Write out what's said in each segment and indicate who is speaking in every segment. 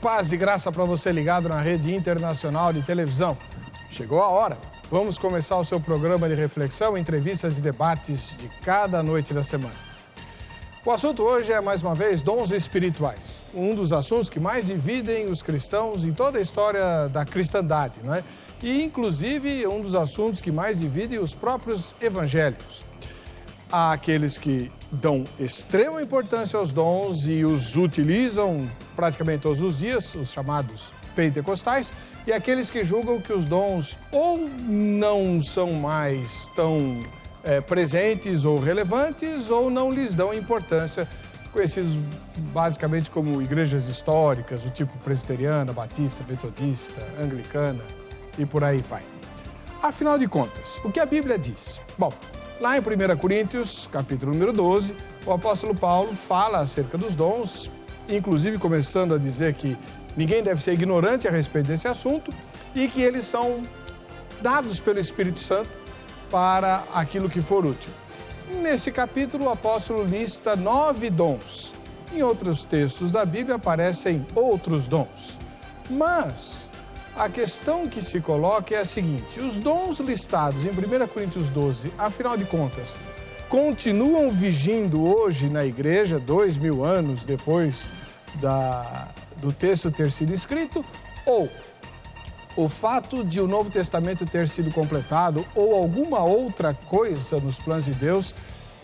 Speaker 1: Paz e graça para você ligado na rede internacional de televisão. Chegou a hora. Vamos começar o seu programa de reflexão, entrevistas e debates de cada noite da semana. O assunto hoje é, mais uma vez, dons espirituais. Um dos assuntos que mais dividem os cristãos em toda a história da cristandade, não é? E, inclusive, um dos assuntos que mais dividem os próprios evangélicos. Há aqueles que dão extrema importância aos dons e os utilizam praticamente todos os dias, os chamados pentecostais, e aqueles que julgam que os dons ou não são mais tão presentes ou relevantes ou não lhes dão importância, conhecidos basicamente como igrejas históricas, do tipo presbiteriana, batista, metodista, anglicana e por aí vai. Afinal de contas, o que a Bíblia diz? Bom, lá em 1 Coríntios, capítulo número 12, o apóstolo Paulo fala acerca dos dons, inclusive começando a dizer que ninguém deve ser ignorante a respeito desse assunto e que eles são dados pelo Espírito Santo para aquilo que for útil. Nesse capítulo, o apóstolo lista 9 dons. Em outros textos da Bíblia aparecem outros dons. Mas a questão que se coloca é a seguinte: os dons listados em 1 Coríntios 12, afinal de contas, continuam vigindo hoje na igreja, 2000 anos depois do texto ter sido escrito, ou o fato de o Novo Testamento ter sido completado ou alguma outra coisa nos planos de Deus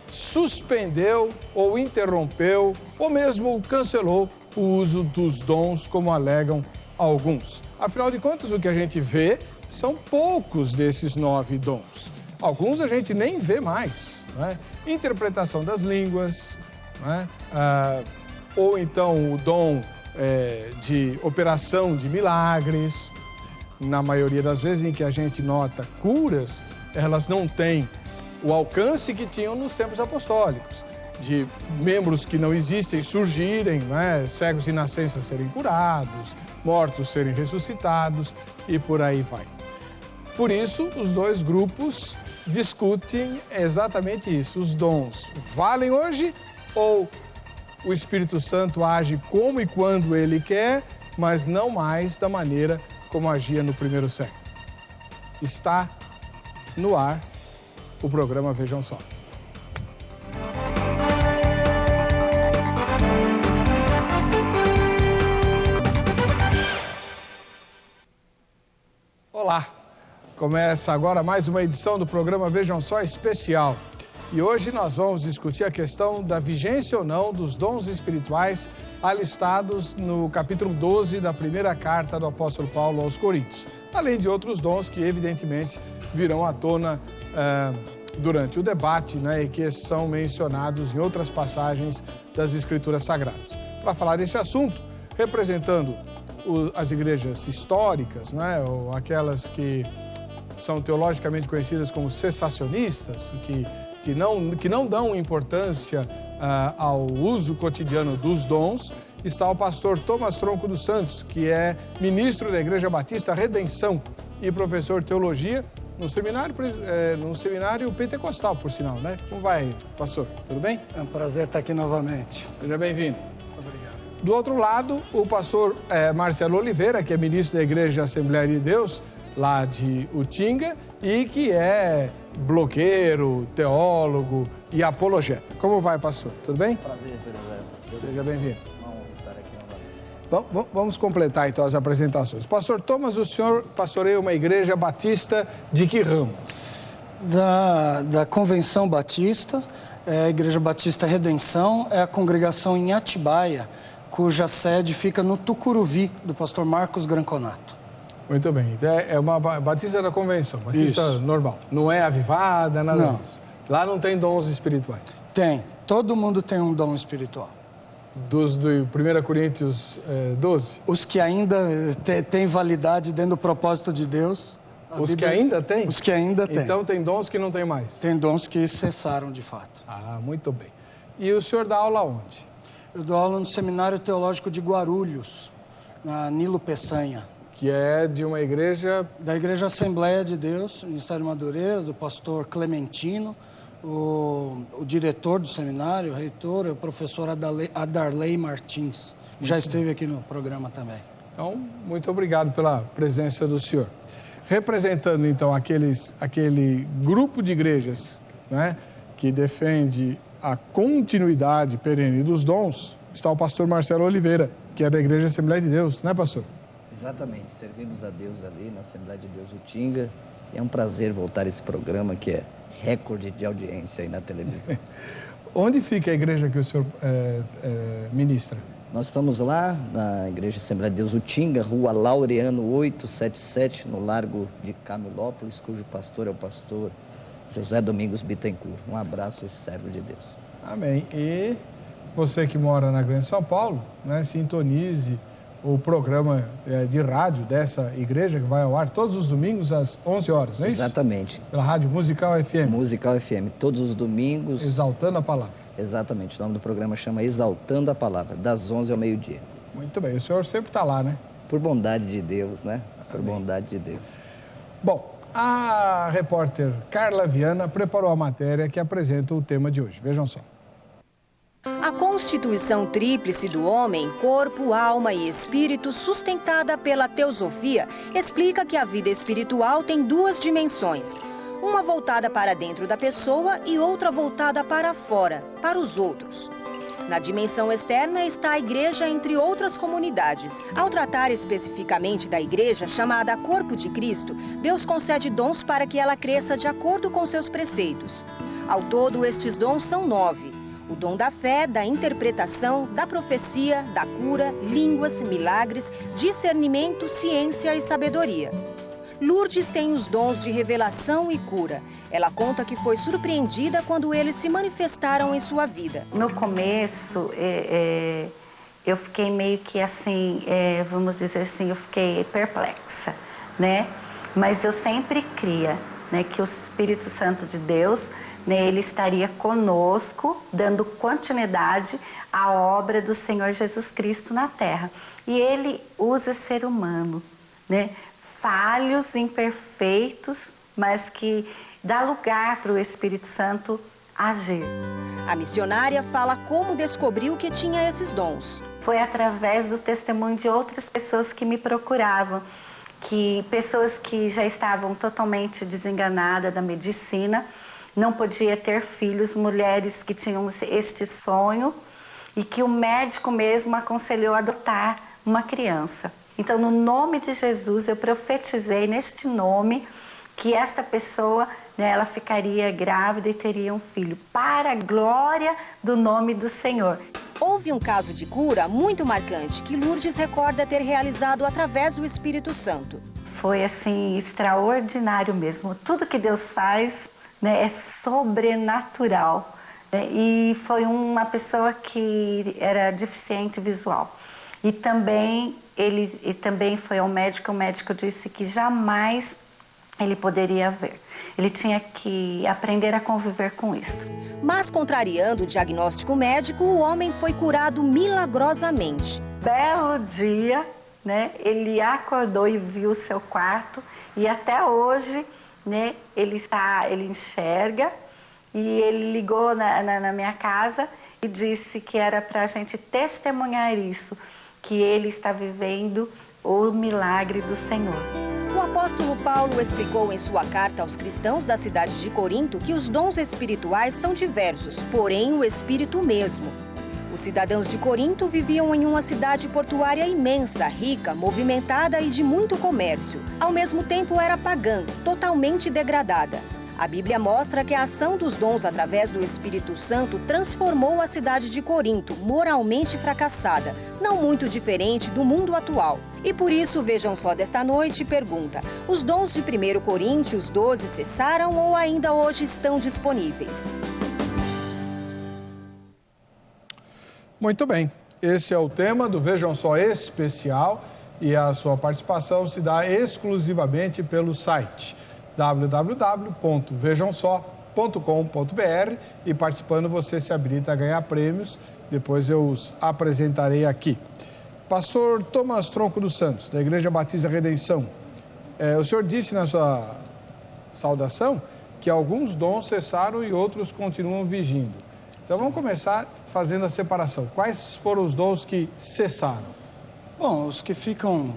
Speaker 1: suspendeu ou interrompeu ou mesmo cancelou o uso dos dons, como alegam alguns. Afinal de contas, o que a gente vê são poucos desses 9 dons. Alguns a gente nem vê mais, não é? Interpretação das línguas, não é? Ou então o dom de operação de milagres. Na maioria das vezes em que a gente nota curas, elas não têm o alcance que tinham nos tempos apostólicos, de membros que não existem surgirem, né? Cegos de nascença serem curados, mortos serem ressuscitados e por aí vai. Por isso, os dois grupos discutem exatamente isso. Os dons valem hoje ou o Espírito Santo age como e quando ele quer, mas não mais da maneira como agia no primeiro século. Está no ar o programa Vejam Só. Olá! Começa agora mais uma edição do programa Vejam Só especial. E hoje nós vamos discutir a questão da vigência ou não dos dons espirituais alistados no capítulo 12 da primeira carta do apóstolo Paulo aos Coríntios. Além de outros dons que, evidentemente, virão à tona durante o debate, né, e que são mencionados em outras passagens das Escrituras Sagradas. Para falar desse assunto, representando as igrejas históricas, né, ou aquelas que são teologicamente conhecidas como cessacionistas, que não dão importância ao uso cotidiano dos dons, está o pastor Thomas Tronco dos Santos, que é ministro da Igreja Batista Redenção e professor de teologia no seminário pentecostal, por sinal, né? Como vai, pastor? Tudo bem?
Speaker 2: É um prazer estar aqui novamente.
Speaker 1: Seja bem-vindo.
Speaker 2: Obrigado.
Speaker 1: Do outro lado, o pastor Marcelo Oliveira, que é ministro da Igreja Assembleia de Deus, lá de Utinga, e que é blogueiro, teólogo e apologeta. Como vai, pastor? Tudo bem?
Speaker 3: Prazer, Pedro.
Speaker 1: Seja bem-vindo.
Speaker 3: Vamos estar aqui novamente.
Speaker 1: Vamos completar, então, as apresentações. Pastor Thomas, o senhor pastoreia uma igreja batista de que ramo?
Speaker 2: Da Convenção Batista, a Igreja Batista Redenção, é a congregação em Atibaia, cuja sede fica no Tucuruvi, do pastor Marcos Granconato.
Speaker 1: Muito bem. É uma batista da convenção, batista
Speaker 2: Isso.
Speaker 1: normal. Não é avivada, nada
Speaker 2: Não.
Speaker 1: disso. Lá não tem dons espirituais.
Speaker 2: Tem. Todo mundo tem um dom espiritual.
Speaker 1: Dos do 1 Coríntios 12?
Speaker 2: Os que ainda têm validade dentro do propósito de Deus.
Speaker 1: Os que ainda têm?
Speaker 2: Os que ainda têm.
Speaker 1: Então tem dons que não tem mais?
Speaker 2: Tem dons que cessaram de fato.
Speaker 1: Ah, muito bem. E o senhor dá aula onde?
Speaker 2: Eu dou aula no Seminário Teológico de Guarulhos, na Nilo Peçanha.
Speaker 1: Que é de uma igreja...
Speaker 2: Da Igreja Assembleia de Deus, Ministério Madureira, do pastor Clementino, O diretor do seminário, o reitor, é o professor Adarley Martins. Já esteve aqui no programa também.
Speaker 1: Então, muito obrigado pela presença do senhor. Representando, então, aquele grupo de igrejas, né, que defende a continuidade perene dos dons, está o pastor Marcelo Oliveira, que é da Igreja Assembleia de Deus, né, pastor?
Speaker 3: Exatamente, servimos a Deus ali na Assembleia de Deus Utinga. E é um prazer voltar a esse programa que é recorde de audiência aí na televisão.
Speaker 1: Onde fica a igreja que o senhor ministra?
Speaker 3: Nós estamos lá na Igreja Assembleia de Deus Utinga, Rua Laureano 877, no Largo de Camilópolis, cujo pastor é o pastor José Domingos Bittencourt. Um abraço a esse servo de Deus.
Speaker 1: Amém. E você que mora na Grande São Paulo, né, sintonize o programa de rádio dessa igreja que vai ao ar todos os domingos às 11 horas, não é isso?
Speaker 3: Exatamente.
Speaker 1: Pela Rádio Musical FM.
Speaker 3: Musical FM, todos os domingos.
Speaker 1: Exaltando a Palavra.
Speaker 3: Exatamente, o nome do programa chama Exaltando a Palavra, das 11 ao meio-dia.
Speaker 1: Muito bem, o senhor sempre está lá, né?
Speaker 3: Por bondade de Deus, né? Por
Speaker 1: Amém.
Speaker 3: bondade de Deus.
Speaker 1: Bom, a repórter Carla Viana preparou a matéria que apresenta o tema de hoje. Vejam só.
Speaker 4: A constituição tríplice do homem, corpo, alma e espírito, sustentada pela teosofia, explica que a vida espiritual tem duas dimensões. Uma voltada para dentro da pessoa e outra voltada para fora, para os outros. Na dimensão externa está a igreja, entre outras comunidades. Ao tratar especificamente da igreja, chamada Corpo de Cristo, Deus concede dons para que ela cresça de acordo com seus preceitos. Ao todo, estes dons são 9. O dom da fé, da interpretação, da profecia, da cura, línguas, milagres, discernimento, ciência e sabedoria. Lourdes tem os dons de revelação e cura. Ela conta que foi surpreendida quando eles se manifestaram em sua vida.
Speaker 5: No começo, eu fiquei meio que assim, vamos dizer assim, eu fiquei perplexa, né? Mas eu sempre cria, né, que o Espírito Santo de Deus, né, ele estaria conosco, dando continuidade à obra do Senhor Jesus Cristo na Terra. E ele usa ser humano, né? Falhos, imperfeitos, mas que dá lugar para o Espírito Santo agir.
Speaker 4: A missionária fala como descobriu que tinha esses dons.
Speaker 5: Foi através do testemunho de outras pessoas que me procuravam, que pessoas que já estavam totalmente desenganadas da medicina, não podia ter filhos, mulheres que tinham este sonho e que o médico mesmo aconselhou a adotar uma criança. Então, no nome de Jesus, eu profetizei neste nome que esta pessoa, né, ela ficaria grávida e teria um filho, para a glória do nome do Senhor.
Speaker 4: Houve um caso de cura muito marcante que Lourdes recorda ter realizado através do Espírito Santo.
Speaker 5: Foi, assim, extraordinário mesmo. Tudo que Deus faz, né, é sobrenatural. Né? E foi uma pessoa que era deficiente visual. E também, ele também foi ao médico, o médico disse que jamais ele poderia ver. Ele tinha que aprender a conviver com isso.
Speaker 4: Mas, contrariando o diagnóstico médico, o homem foi curado milagrosamente.
Speaker 5: Belo dia, né, ele acordou e viu o seu quarto e até hoje, né, ele enxerga e ele ligou na minha casa e disse que era para a gente testemunhar isso, que ele está vivendo o milagre do Senhor.
Speaker 4: O apóstolo Paulo explicou em sua carta aos cristãos da cidade de Corinto que os dons espirituais são diversos, porém o Espírito mesmo. Os cidadãos de Corinto viviam em uma cidade portuária imensa, rica, movimentada e de muito comércio. Ao mesmo tempo era pagã, totalmente degradada. A Bíblia mostra que a ação dos dons através do Espírito Santo transformou a cidade de Corinto, moralmente fracassada, não muito diferente do mundo atual. E por isso, vejam só desta noite, pergunta: os dons de 1 Coríntios 12 cessaram ou ainda hoje estão disponíveis?
Speaker 1: Muito bem, esse é o tema do Vejam Só especial e a sua participação se dá exclusivamente pelo site www.vejamsó.com.br e participando você se habilita a ganhar prêmios, depois eu os apresentarei aqui. Pastor Thomas Tronco dos Santos, da Igreja Batista Redenção, o senhor disse na sua saudação que alguns dons cessaram e outros continuam vigindo. Então vamos começar fazendo a separação. Quais foram os dons que cessaram?
Speaker 2: Bom, os que ficam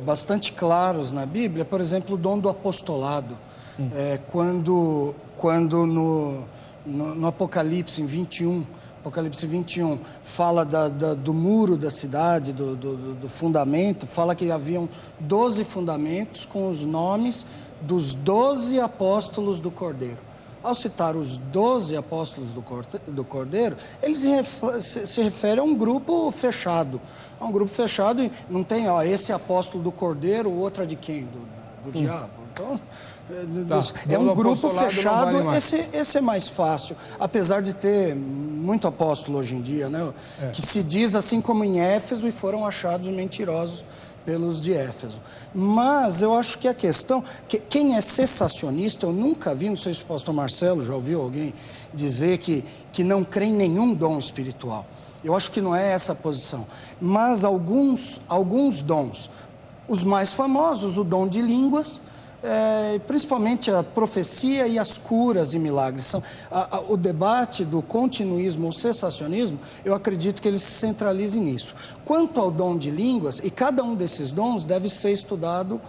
Speaker 2: bastante claros na Bíblia, por exemplo, o dom do apostolado. Quando no Apocalipse 21, fala do muro da cidade, do fundamento, fala que haviam 12 fundamentos com os nomes dos 12 apóstolos do Cordeiro. Ao citar os 12 apóstolos do Cordeiro, eles se referem a um grupo fechado. A um grupo fechado e não tem, esse apóstolo do Cordeiro, o outro é de quem? Do diabo. Então, é um grupo fechado, esse é mais fácil, apesar de ter muito apóstolo hoje em dia, né? Que se diz assim como em Éfeso e foram achados mentirosos pelos de Éfeso. Mas eu acho que a questão, quem é cessacionista, eu nunca vi, não sei se o pastor Marcelo já ouviu alguém dizer que não crê em nenhum dom espiritual. Eu acho que não é essa a posição. Mas alguns dons, os mais famosos, o dom de línguas, principalmente a profecia e as curas e milagres. O debate do continuismo ou cessacionismo, eu acredito que ele se centralize nisso. Quanto ao dom de línguas, e cada um desses dons deve ser estudado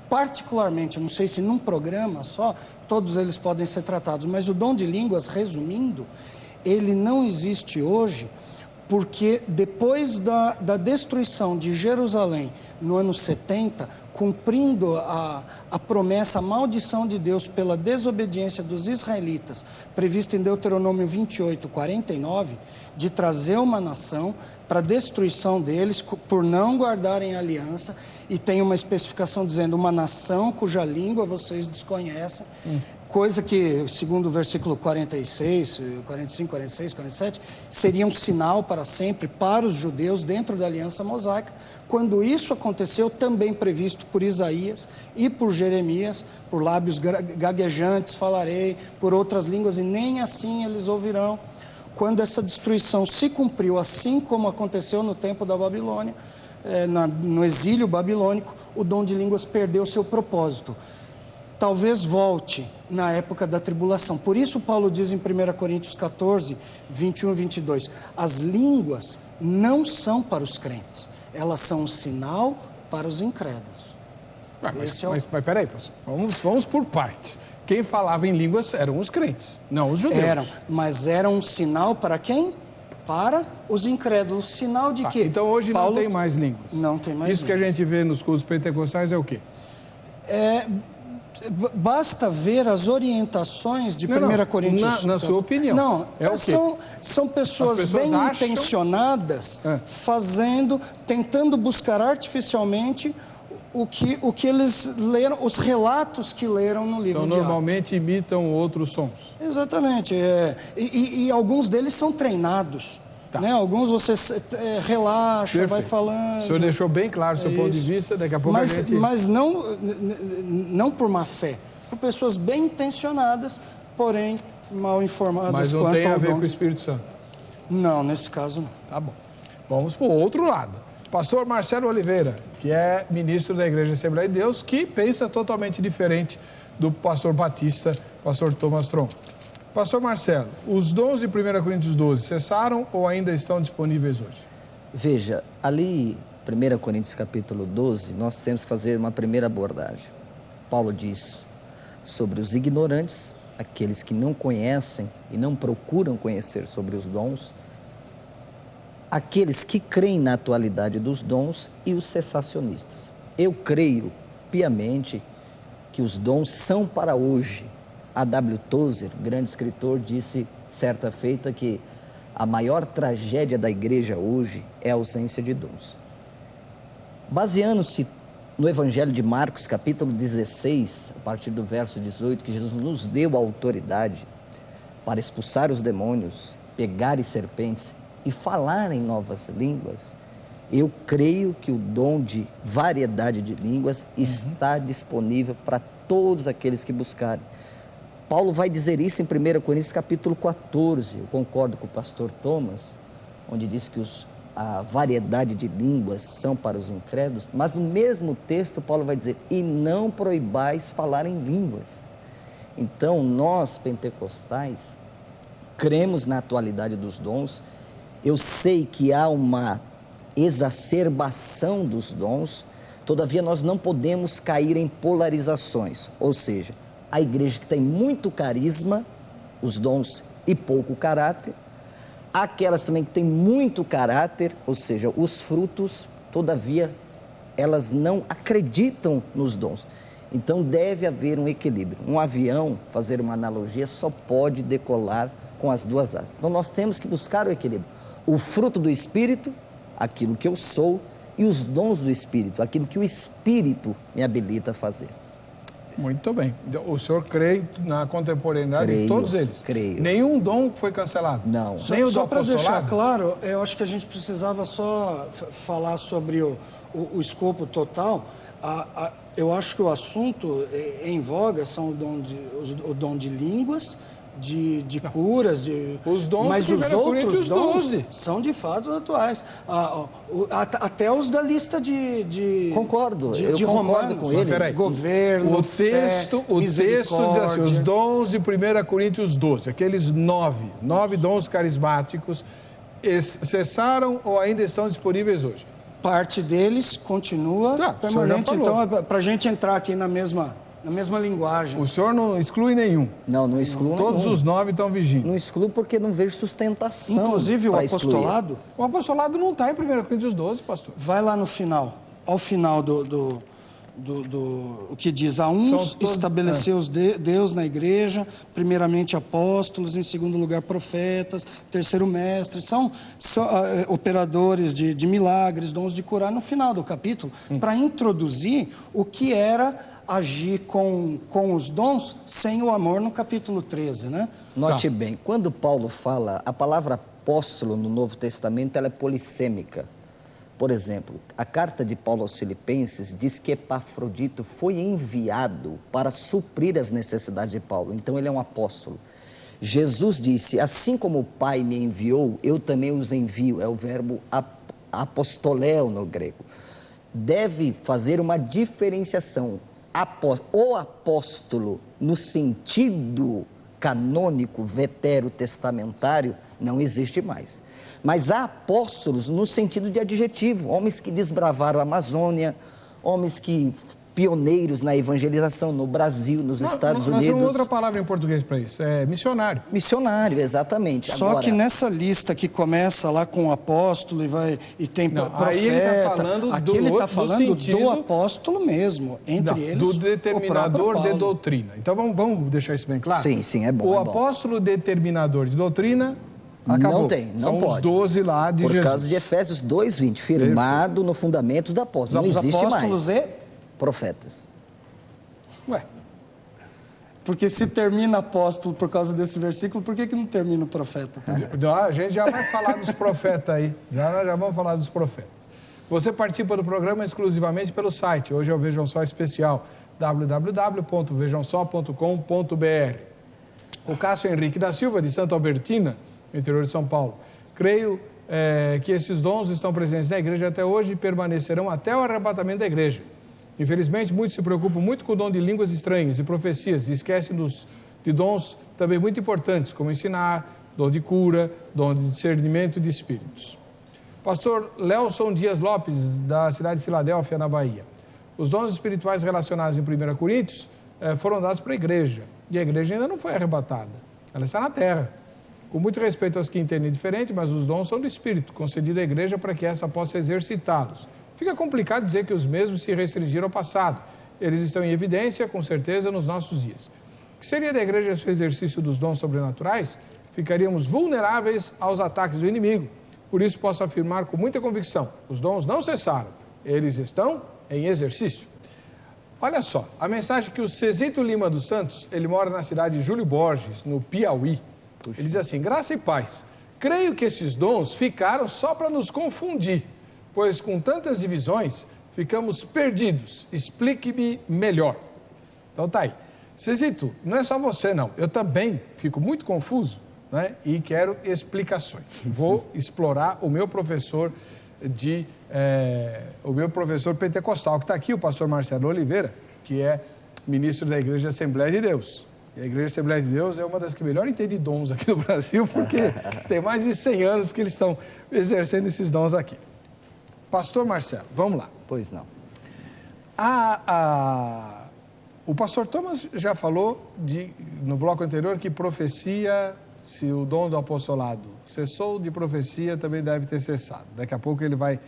Speaker 2: particularmente, eu não sei se num programa só, todos eles podem ser tratados, mas o dom de línguas, resumindo, ele não existe hoje, porque depois da destruição de Jerusalém no ano 70, cumprindo a promessa, a maldição de Deus pela desobediência dos israelitas, prevista em Deuteronômio 28, 49, de trazer uma nação para a destruição deles por não guardarem a aliança, e tem uma especificação dizendo uma nação cuja língua vocês desconhecem, coisa que, segundo o versículo 46, 45, 46, 47, seria um sinal para sempre para os judeus dentro da aliança mosaica. Quando isso aconteceu, também previsto por Isaías e por Jeremias, por lábios gaguejantes falarei, por outras línguas, e nem assim eles ouvirão. Quando essa destruição se cumpriu, assim como aconteceu no tempo da Babilônia, no exílio babilônico, o dom de línguas perdeu seu propósito. Talvez volte na época da tribulação. Por isso Paulo diz em 1 Coríntios 14, 21 e 22, as línguas não são para os crentes, elas são um sinal para os incrédulos.
Speaker 1: Mas peraí, pastor, vamos por partes. Quem falava em línguas eram os crentes, não os judeus.
Speaker 2: Mas eram um sinal para quem? Para os incrédulos. Sinal de quê?
Speaker 1: Então hoje Paulo não tem mais línguas.
Speaker 2: Não tem mais
Speaker 1: Isso línguas. Que a gente vê nos cultos pentecostais é o quê?
Speaker 2: Basta ver as orientações de 1 Coríntios.
Speaker 1: Na sua opinião.
Speaker 2: Não,
Speaker 1: é o quê?
Speaker 2: São pessoas bem intencionadas, tentando buscar artificialmente o que eles leram, os relatos que leram no livro de Atos.
Speaker 1: Normalmente imitam outros sons.
Speaker 2: Exatamente. E alguns deles são treinados.
Speaker 1: Tá.
Speaker 2: Né? Alguns você relaxa, perfeito, vai falando.
Speaker 1: O senhor deixou bem claro o seu ponto de vista, daqui a pouco a gente...
Speaker 2: Mas não por má fé, por pessoas bem intencionadas, porém mal informadas.
Speaker 1: Mas não tem a ver com o Espírito Santo?
Speaker 2: Não, nesse caso não.
Speaker 1: Tá bom. Vamos para o outro lado. Pastor Marcelo Oliveira, que é ministro da Igreja Assembleia de Deus, que pensa totalmente diferente do pastor Batista, pastor Thomas Tronco. Pastor Marcelo, os dons de 1 Coríntios 12 cessaram ou ainda estão disponíveis hoje?
Speaker 3: Veja, ali, 1 Coríntios capítulo 12, nós temos que fazer uma primeira abordagem. Paulo diz sobre os ignorantes, aqueles que não conhecem e não procuram conhecer sobre os dons, aqueles que creem na atualidade dos dons e os cessacionistas. Eu creio piamente que os dons são para hoje. A.W. Tozer, grande escritor, disse certa feita que a maior tragédia da igreja hoje é a ausência de dons. Baseando-se no Evangelho de Marcos, capítulo 16, a partir do verso 18, que Jesus nos deu a autoridade para expulsar os demônios, pegar serpentes e falar em novas línguas, eu creio que o dom de variedade de línguas está disponível para todos aqueles que buscarem. Paulo vai dizer isso em 1 Coríntios capítulo 14, eu concordo com o pastor Thomas, onde diz que a variedade de línguas são para os incrédulos, mas no mesmo texto Paulo vai dizer, e não proibais falar em línguas. Então, nós, pentecostais, cremos na atualidade dos dons. Eu sei que há uma exacerbação dos dons, todavia nós não podemos cair em polarizações, ou seja, a igreja que tem muito carisma, os dons e pouco caráter, aquelas também que têm muito caráter, ou seja, os frutos, todavia elas não acreditam nos dons. Então deve haver um equilíbrio. Um avião, fazer uma analogia, só pode decolar com as duas asas. Então nós temos que buscar o equilíbrio. O fruto do Espírito, aquilo que eu sou, e os dons do Espírito, aquilo que o Espírito me habilita a fazer.
Speaker 1: Muito bem. O senhor crê na contemporaneidade de todos eles?
Speaker 3: Creio.
Speaker 1: Nenhum dom foi cancelado?
Speaker 3: Não.
Speaker 1: Nem o do
Speaker 2: Só para deixar
Speaker 1: apostolado?
Speaker 2: claro, eu acho que a gente precisava só falar sobre o escopo total. Eu acho que o assunto em voga são o dom de línguas, de curas,
Speaker 1: os dons,
Speaker 2: mas
Speaker 1: de
Speaker 2: os outros dons
Speaker 1: 12.
Speaker 2: são de fato atuais. Até os da lista de
Speaker 3: Concordo,
Speaker 2: de
Speaker 3: eu concordo
Speaker 2: Romanos.
Speaker 3: com ele.
Speaker 1: Peraí.
Speaker 2: Governo,
Speaker 1: O texto diz assim, os dons de 1 Coríntios 12, aqueles 9 dons carismáticos, cessaram ou ainda estão disponíveis hoje?
Speaker 2: parte deles continua permanente. Então, para a gente entrar aqui na mesma linguagem.
Speaker 1: O senhor não exclui nenhum?
Speaker 3: Não excluo
Speaker 1: Todos
Speaker 3: nenhum.
Speaker 1: os 9 estão vigindo?
Speaker 3: Não excluo porque não vejo sustentação.
Speaker 2: Inclusive o apostolado.
Speaker 1: O apostolado não está em 1 Coríntios 12, pastor.
Speaker 2: Vai lá no final, ao final o que diz, a uns estabeleceu Deus na igreja, primeiramente apóstolos, em segundo lugar profetas, terceiro mestres, são operadores de milagres, dons de curar, no final do capítulo, para introduzir o que era agir com os dons sem o amor no capítulo 13, né?
Speaker 3: Note bem, quando Paulo fala, a palavra apóstolo no Novo Testamento, ela é polissêmica. Por exemplo, a carta de Paulo aos Filipenses diz que Epafrodito foi enviado para suprir as necessidades de Paulo. Então, ele é um apóstolo. Jesus disse, assim como o Pai me enviou, eu também os envio. É o verbo apostoléu no grego. Deve fazer uma diferenciação. O apóstolo, no sentido canônico, veterotestamentário, não existe mais. Mas há apóstolos no sentido de adjetivo, homens que desbravaram a Amazônia, homens que pioneiros na evangelização no Brasil, nos Estados Unidos.
Speaker 1: Nós temos outra palavra em português para isso, é missionário.
Speaker 3: Missionário, exatamente.
Speaker 2: Só
Speaker 3: Agora,
Speaker 2: que nessa lista que começa lá com o apóstolo e tem profeta,
Speaker 1: aí ele está falando
Speaker 2: aqui ele está falando do apóstolo mesmo, entre eles
Speaker 1: do determinador de doutrina. Então vamos deixar isso bem claro?
Speaker 3: Sim, é bom.
Speaker 1: O apóstolo determinador de doutrina acabou.
Speaker 3: Não tem, não
Speaker 1: São
Speaker 3: pode.
Speaker 1: Os 12 lá de
Speaker 3: Por
Speaker 1: Jesus.
Speaker 3: causa de Efésios 2:20, firmado no fundamento do apóstolo. Não existe
Speaker 2: apóstolos
Speaker 3: mais.
Speaker 2: E
Speaker 3: Profetas.
Speaker 1: Ué,
Speaker 2: porque se termina apóstolo por causa desse versículo, por que não termina o profeta?
Speaker 1: a gente já vai falar dos profetas aí. Já vamos falar dos profetas. Você participa do programa exclusivamente pelo site. Hoje é o Vejam Só Especial, www.vejamsó.com.br. O Cássio Henrique da Silva, de Santa Albertina, no interior de São Paulo. Creio que esses dons estão presentes na igreja até hoje e permanecerão até o arrebatamento da igreja. Infelizmente, muitos se preocupam muito com o dom de línguas estranhas e profecias e esquecem de dons também muito importantes, como ensinar, dom de cura, dom de discernimento de espíritos. Pastor Lelson Dias Lopes, da cidade de Filadélfia, na Bahia. Os dons espirituais relacionados em 1 Coríntios foram dados para a igreja, e a igreja ainda não foi arrebatada, ela está na terra. Com muito respeito aos que entendem diferente, mas os dons são do Espírito, concedido à igreja para que essa possa exercitá-los. Fica complicado dizer que os mesmos se restringiram ao passado. Eles estão em evidência, com certeza, nos nossos dias. O que seria da igreja esse exercício dos dons sobrenaturais? Ficaríamos vulneráveis aos ataques do inimigo. Por isso, posso afirmar com muita convicção, os dons não cessaram, eles estão em exercício. Olha só, a mensagem que o Cezito Lima dos Santos, ele mora na cidade de Júlio Borges, no Piauí. Ele diz assim, graça e paz, creio que esses dons ficaram só para nos confundir, pois com tantas divisões ficamos perdidos. Explique-me melhor. Então tá aí. Cezito, não é só você não, eu também fico muito confuso, né? E quero explicações. Vou explorar o meu professor pentecostal, que está aqui, o pastor Marcelo Oliveira, que é ministro da Igreja Assembleia de Deus. E a Igreja Assembleia de Deus é uma das que melhor entende dons aqui no Brasil, porque tem mais de 100 anos que eles estão exercendo esses dons aqui. Pastor Marcelo, vamos lá.
Speaker 3: Pois não.
Speaker 1: O pastor Thomas já falou no bloco anterior que profecia, se o dom do apostolado cessou de profecia, também deve ter cessado. Daqui a pouco ele vai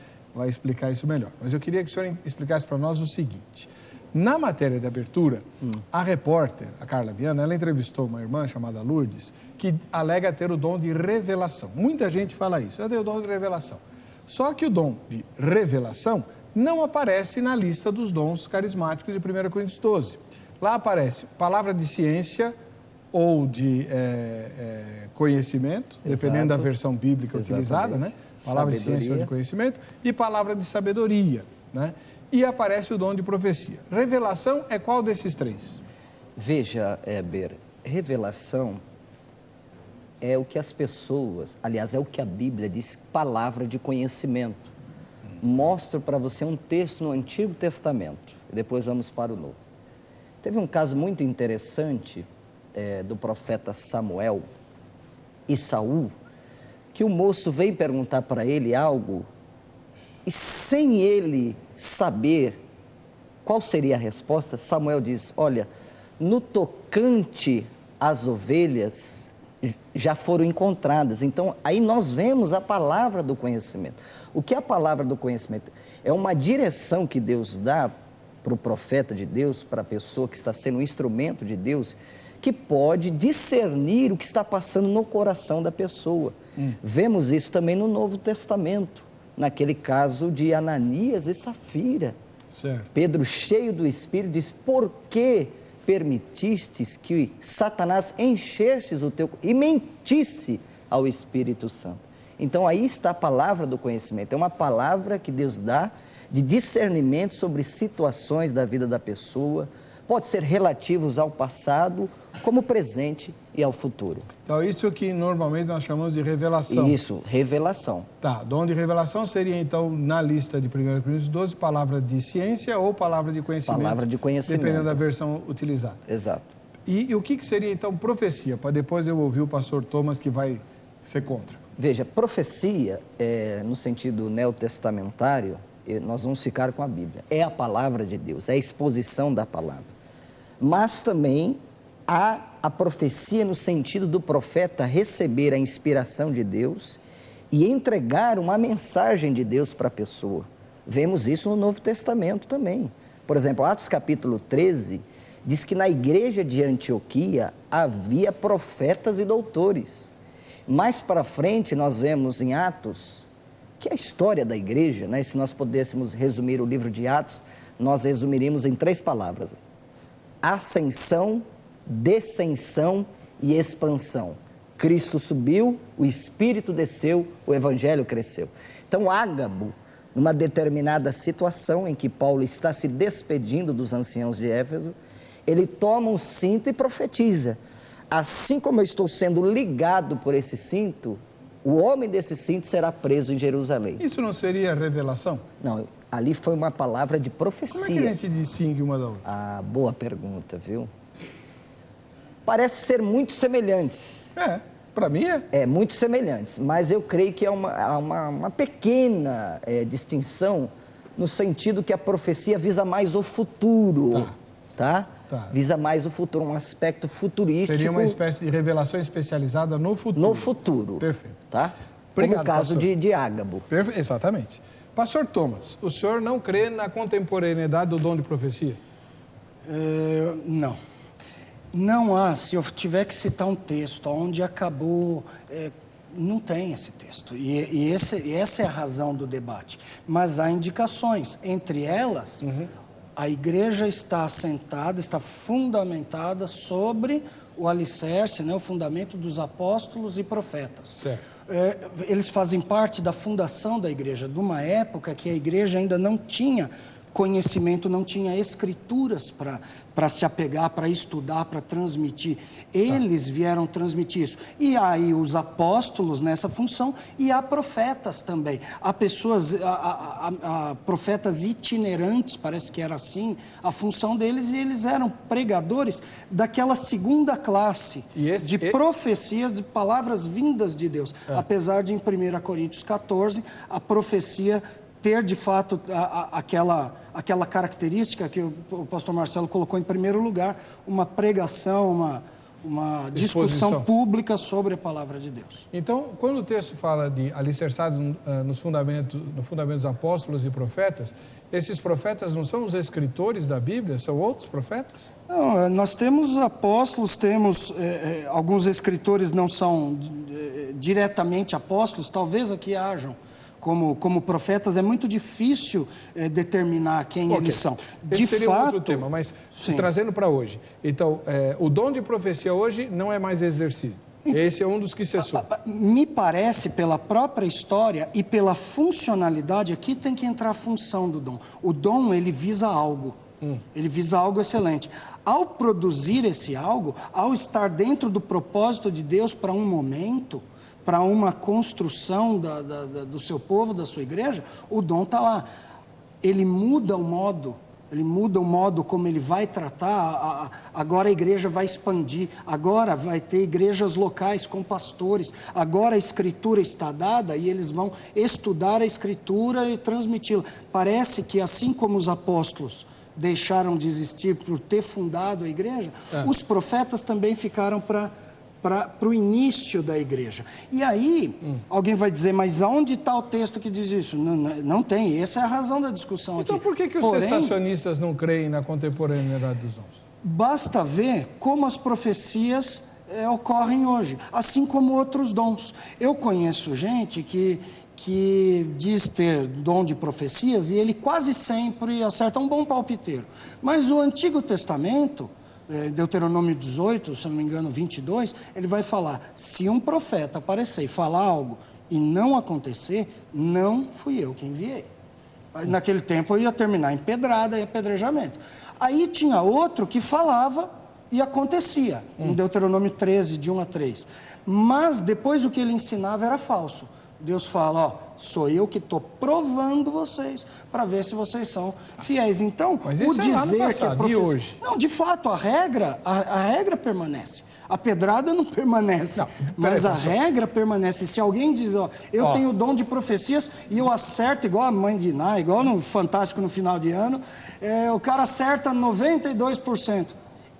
Speaker 1: explicar isso melhor. Mas eu queria que o senhor explicasse para nós o seguinte. Na matéria de abertura, a repórter, a Carla Viana, ela entrevistou uma irmã chamada Lourdes, que alega ter o dom de revelação. Muita gente fala isso, eu tenho o dom de revelação. Só que o dom de revelação não aparece na lista dos dons carismáticos de 1 Coríntios 12. Lá aparece palavra de ciência ou de conhecimento, dependendo da versão bíblica utilizada, né? Palavra de ciência ou de conhecimento, e palavra de sabedoria, né? E aparece o dom de profecia. Revelação é qual desses três?
Speaker 3: Veja, Heber, revelação é o que as pessoas, aliás, é o que a Bíblia diz, palavra de conhecimento. Mostro para você um texto no Antigo Testamento, e depois vamos para o Novo. Teve um caso muito interessante do profeta Samuel e Saul, que o moço veio perguntar para ele algo, e sem ele saber qual seria a resposta, Samuel diz, olha, no tocante às ovelhas, já foram encontradas. Então, aí nós vemos a palavra do conhecimento. O que é a palavra do conhecimento? É uma direção que Deus dá para o profeta de Deus, para a pessoa que está sendo um instrumento de Deus, que pode discernir o que está passando no coração da pessoa. Vemos isso também no Novo Testamento, naquele caso de Ananias e Safira.
Speaker 1: Certo.
Speaker 3: Pedro, cheio do Espírito, diz, por que permitistes que Satanás enchesses o teu... e mentisse ao Espírito Santo? Então, aí está a palavra do conhecimento. É uma palavra que Deus dá de discernimento sobre situações da vida da pessoa. Pode ser relativos ao passado, como presente e ao futuro.
Speaker 1: Então, isso que normalmente nós chamamos de revelação.
Speaker 3: Isso, revelação.
Speaker 1: Tá, dom de revelação seria, então, na lista de 1 Coríntios 12, palavra de ciência ou palavra de conhecimento?
Speaker 3: Palavra de conhecimento.
Speaker 1: Dependendo da versão utilizada.
Speaker 3: Exato.
Speaker 1: E o que seria, então, profecia? Para depois eu ouvir o pastor Thomas, que vai ser contra.
Speaker 3: Veja, profecia, no sentido neotestamentário, nós vamos ficar com a Bíblia. É a palavra de Deus, é a exposição da palavra. Mas também há a profecia no sentido do profeta receber a inspiração de Deus e entregar uma mensagem de Deus para a pessoa. Vemos isso no Novo Testamento também. Por exemplo, Atos capítulo 13 diz que na igreja de Antioquia havia profetas e doutores. Mais para frente nós vemos em Atos, que é a história da igreja, né? Se nós pudéssemos resumir o livro de Atos, nós resumiríamos em 3 palavras. Ascensão, descensão e expansão. Cristo subiu, o Espírito desceu, o Evangelho cresceu. Então, Ágabo, numa determinada situação em que Paulo está se despedindo dos anciãos de Éfeso, ele toma um cinto e profetiza. Assim como eu estou sendo ligado por esse cinto, o homem desse cinto será preso em Jerusalém.
Speaker 1: Isso não seria revelação?
Speaker 3: Não, ali foi uma palavra de profecia.
Speaker 1: Como é que a gente distingue uma da outra?
Speaker 3: Ah, boa pergunta, viu? Parece ser muito semelhantes.
Speaker 1: Para mim é.
Speaker 3: É, muito semelhantes, mas eu creio que há uma pequena distinção no sentido que a profecia visa mais o futuro, tá? Visa mais o futuro, um aspecto futurístico.
Speaker 1: Seria uma espécie de revelação especializada no futuro.
Speaker 3: No futuro.
Speaker 1: Perfeito.
Speaker 3: Tá?
Speaker 1: Obrigado,
Speaker 3: como o caso de Ágabo.
Speaker 1: Exatamente. Pastor Thomas, o senhor não crê na contemporaneidade do dom de profecia?
Speaker 2: Não. Não há, se eu tiver que citar um texto onde acabou, não tem esse texto. E essa é a razão do debate. Mas há indicações. Entre elas, a igreja está assentada, está fundamentada sobre o alicerce, né, o fundamento dos apóstolos e profetas.
Speaker 1: Certo.
Speaker 2: Eles fazem parte da fundação da igreja, de uma época que a igreja ainda não tinha conhecimento, não tinha escrituras para se apegar, para estudar, para transmitir. Eles vieram transmitir isso. E há aí os apóstolos nessa função, e há profetas também. Há pessoas, há profetas itinerantes, parece que era assim, a função deles, e eles eram pregadores daquela segunda classe de profecias, de palavras vindas de Deus. Apesar de, em 1 Coríntios 14, a profecia ter, de fato, aquela característica que o pastor Marcelo colocou em primeiro lugar, uma pregação, uma discussão pública sobre a palavra de Deus.
Speaker 1: Então, quando o texto fala de alicerçado no fundamento dos apóstolos e profetas, esses profetas não são os escritores da Bíblia, são outros profetas?
Speaker 2: Não, nós temos apóstolos, temos alguns escritores não são diretamente apóstolos, talvez aqui hajam. Como profetas, é muito difícil determinar quem eles são.
Speaker 1: Esse seria um outro tema, mas trazendo para hoje. Então, o dom de profecia hoje não é mais exercido. Esse é um dos que cessou.
Speaker 2: Me parece, pela própria história e pela funcionalidade, aqui tem que entrar a função do dom. O dom, ele visa algo. Ele visa algo excelente. Ao produzir esse algo, ao estar dentro do propósito de Deus para um momento, para uma construção do seu povo, da sua igreja, o dom está lá. Ele muda o modo como ele vai tratar. Agora a igreja vai expandir, agora vai ter igrejas locais com pastores, agora a escritura está dada e eles vão estudar a escritura e transmiti-la. Parece que assim como os apóstolos deixaram de existir por ter fundado a igreja, os profetas também ficaram para o início da igreja. E aí, alguém vai dizer, mas aonde está o texto que diz isso? Não tem, essa é a razão da discussão
Speaker 1: então,
Speaker 2: aqui.
Speaker 1: Então por que os sensacionistas não creem na contemporaneidade dos dons?
Speaker 2: Basta ver como as profecias ocorrem hoje, assim como outros dons. Eu conheço gente que diz ter dom de profecias e ele quase sempre acerta um bom palpiteiro. Mas o Antigo Testamento, Deuteronômio 18, se não me engano 22, ele vai falar, se um profeta aparecer e falar algo e não acontecer, não fui eu que enviei. Naquele tempo eu ia terminar em pedrada e apedrejamento. Aí tinha outro que falava e acontecia, em Deuteronômio 13, de 1 a 3. Mas depois o que ele ensinava era falso. Deus fala, sou eu que estou provando vocês para ver se vocês são fiéis. Então, o dizer que a profecia... hoje? Não, de fato, a regra permanece. A pedrada não permanece, mas a regra permanece. Se alguém diz, eu tenho o dom de profecias e eu acerto igual a mãe de Iná, igual no Fantástico no final de ano, o cara acerta 92%.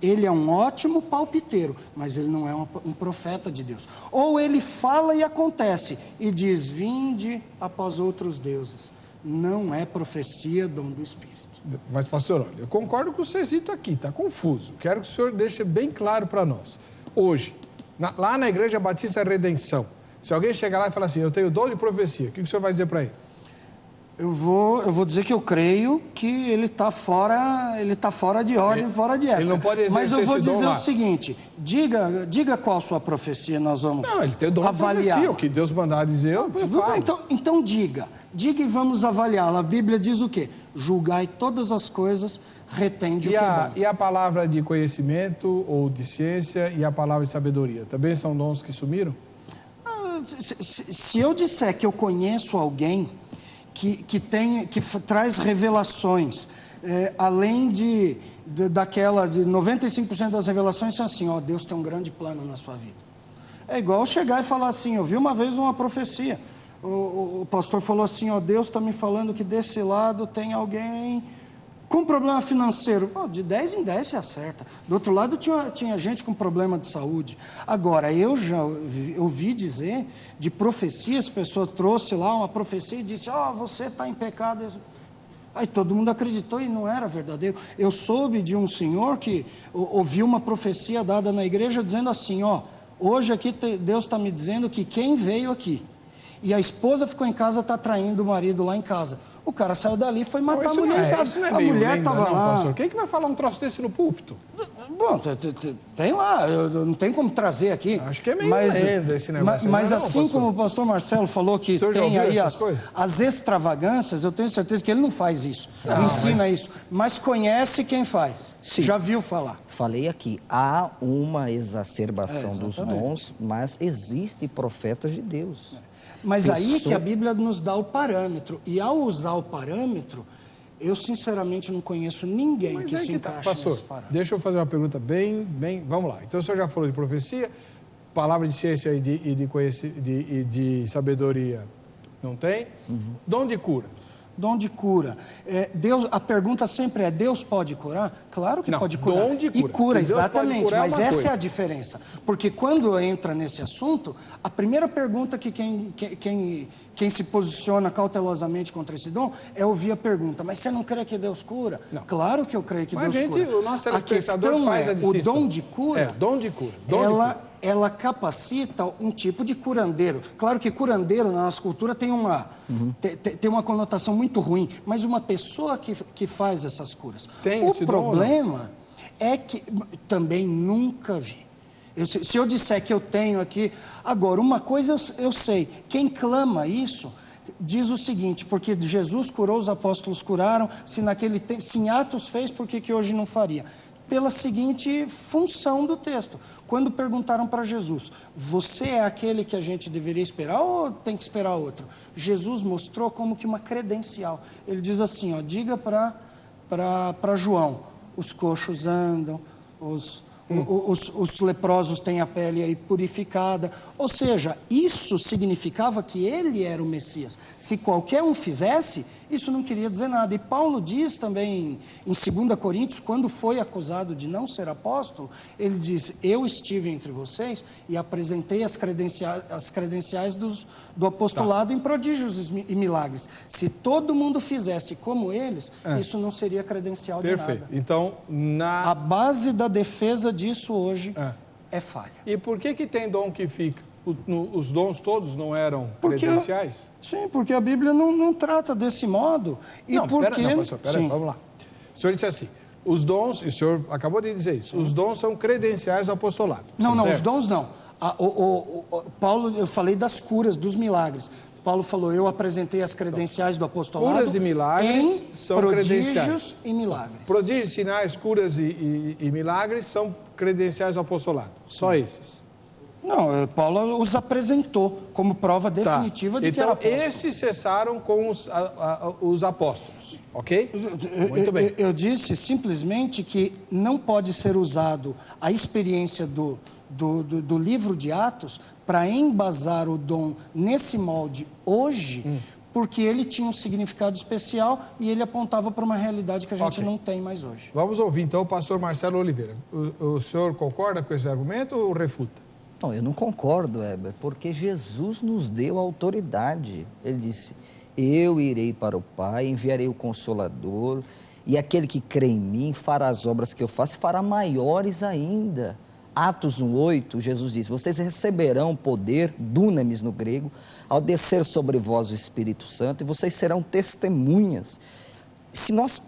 Speaker 2: Ele é um ótimo palpiteiro, mas ele não é um profeta de Deus. Ou ele fala e acontece, e diz, vinde após outros deuses. Não é profecia, dom do Espírito.
Speaker 1: Mas, pastor, olha, eu concordo com o Cezito aqui, está confuso. Quero que o senhor deixe bem claro para nós. Hoje, lá na Igreja Batista Redenção, se alguém chegar lá e falar assim, eu tenho dom de profecia, o que o senhor vai dizer para ele?
Speaker 2: Eu vou dizer que eu creio que ele está fora de ordem, fora de época.
Speaker 1: Ele não pode exercer.
Speaker 2: Mas eu vou dizer o seguinte, diga qual sua profecia nós vamos avaliar.
Speaker 1: Não, ele tem dom de profecia, o que Deus mandar dizer, eu falo.
Speaker 2: Então diga e vamos avaliá-la. A Bíblia diz o quê? Julgai todas as coisas, retende o que é bom.
Speaker 1: E a palavra de conhecimento ou de ciência e a palavra de sabedoria, também são dons que sumiram?
Speaker 2: Se eu disser que eu conheço alguém que traz revelações, além daquela de 95% das revelações são assim, Deus tem um grande plano na sua vida. É igual chegar e falar assim, eu vi uma vez uma profecia, o pastor falou assim, Deus está me falando que desse lado tem alguém com problema financeiro. De 10 em 10 se acerta. Do outro lado tinha gente com problema de saúde. Agora, eu já ouvi dizer de profecias, a pessoa trouxe lá uma profecia e disse, você está em pecado. Aí todo mundo acreditou e não era verdadeiro. Eu soube de um senhor que ouviu uma profecia dada na igreja dizendo assim, hoje aqui Deus está me dizendo que quem veio aqui e a esposa ficou em casa está traindo o marido lá em casa. O cara saiu dali e foi matar a
Speaker 1: Isso
Speaker 2: mulher em casa.
Speaker 1: isso não é
Speaker 2: A
Speaker 1: meio
Speaker 2: mulher
Speaker 1: lenda,
Speaker 2: estava
Speaker 1: não,
Speaker 2: lá.
Speaker 1: pastor? Quem que vai falar um troço desse no púlpito?
Speaker 2: Bom, tem lá, não tem como trazer aqui.
Speaker 1: Acho que é meio lenda esse negócio.
Speaker 2: Mas
Speaker 1: não,
Speaker 2: assim como o pastor Marcelo falou que tem aí as extravagâncias, eu tenho certeza que ele não faz isso, não ensina isso, mas conhece quem faz.
Speaker 3: Sim.
Speaker 2: Já viu falar.
Speaker 3: Falei aqui, há uma exacerbação dos dons, mas existem profetas de Deus.
Speaker 2: Mas aí que a Bíblia nos dá o parâmetro, e ao usar o parâmetro, eu sinceramente não conheço ninguém que se encaixe nesse
Speaker 1: Pastor,
Speaker 2: parâmetro.
Speaker 1: deixa eu fazer uma pergunta bem... Vamos lá. Então, o senhor já falou de profecia, palavra de ciência e de sabedoria não tem. Dom de cura.
Speaker 2: Dom de cura. Deus, a pergunta sempre é, Deus pode curar? Claro que
Speaker 1: Não,
Speaker 2: pode curar.
Speaker 1: dom de cura.
Speaker 2: E cura,
Speaker 1: Que Deus pode
Speaker 2: exatamente.
Speaker 1: curar é
Speaker 2: Mas
Speaker 1: uma
Speaker 2: essa
Speaker 1: coisa.
Speaker 2: é a diferença. Porque quando entra nesse assunto, a primeira pergunta que quem se posiciona cautelosamente contra esse dom é ouvir a pergunta, mas você não crê que Deus cura?
Speaker 1: Não.
Speaker 2: Claro que eu creio que
Speaker 1: Mas,
Speaker 2: Deus
Speaker 1: gente,
Speaker 2: cura.
Speaker 1: o nosso
Speaker 2: A
Speaker 1: telespectador
Speaker 2: questão
Speaker 1: faz a
Speaker 2: o
Speaker 1: distinção.
Speaker 2: dom de cura,
Speaker 1: Dom de cura. Dom de cura.
Speaker 2: ela capacita um tipo de curandeiro. Claro que curandeiro na nossa cultura tem uma conotação muito ruim, mas uma pessoa que faz essas curas.
Speaker 1: Tem
Speaker 2: o
Speaker 1: esse dom,
Speaker 2: problema é que também nunca vi. Se eu disser que eu tenho aqui... Agora, uma coisa eu sei, quem clama isso diz o seguinte, porque Jesus curou, os apóstolos curaram, se naquele tempo, se em Atos fez, por que hoje não faria? Pela seguinte função do texto. Quando perguntaram para Jesus, você é aquele que a gente deveria esperar ou tem que esperar outro? Jesus mostrou como que uma credencial. Ele diz assim, diga para João, os coxos andam, os leprosos têm a pele aí purificada. Ou seja, isso significava que ele era o Messias. Se qualquer um fizesse, isso não queria dizer nada. E Paulo diz também em 2 Coríntios, quando foi acusado de não ser apóstolo, ele diz, eu estive entre vocês e apresentei as credenciais do apostolado em prodígios e milagres. Se todo mundo fizesse como eles, isso não seria credencial de nada.
Speaker 1: Perfeito. Então,
Speaker 2: A base da defesa disso hoje é falha.
Speaker 1: E por que tem dom que fica? Os dons todos não eram credenciais?
Speaker 2: Sim, porque a Bíblia não trata desse modo. E
Speaker 1: pastor, peraí, vamos lá. O senhor disse assim, os dons, e o senhor acabou de dizer isso, os dons são credenciais do apostolado.
Speaker 2: Não, os dons não. Paulo, eu falei das curas, dos milagres. Paulo falou, eu apresentei as credenciais do apostolado
Speaker 1: curas e milagres
Speaker 2: em
Speaker 1: são
Speaker 2: prodígios
Speaker 1: credenciais.
Speaker 2: e milagres.
Speaker 1: Prodígios, sinais, curas e milagres são credenciais do apostolado. Só esses.
Speaker 2: Não, Paulo os apresentou como prova definitiva de que era apóstolo.
Speaker 1: Então, esses cessaram com os apóstolos, ok? Muito bem.
Speaker 2: Eu disse simplesmente que não pode ser usado a experiência do livro de Atos para embasar o dom nesse molde hoje, porque ele tinha um significado especial e ele apontava para uma realidade que a gente não tem mais hoje.
Speaker 1: Vamos ouvir então o pastor Marcelo Oliveira. O senhor concorda com esse argumento ou refuta?
Speaker 3: Não, eu não concordo, Heber, porque Jesus nos deu autoridade. Ele disse, eu irei para o Pai, enviarei o Consolador, e aquele que crê em mim fará as obras que eu faço, fará maiores ainda. Atos 1:8, Jesus diz, vocês receberão poder, dunamis no grego, ao descer sobre vós o Espírito Santo, e vocês serão testemunhas. Se nós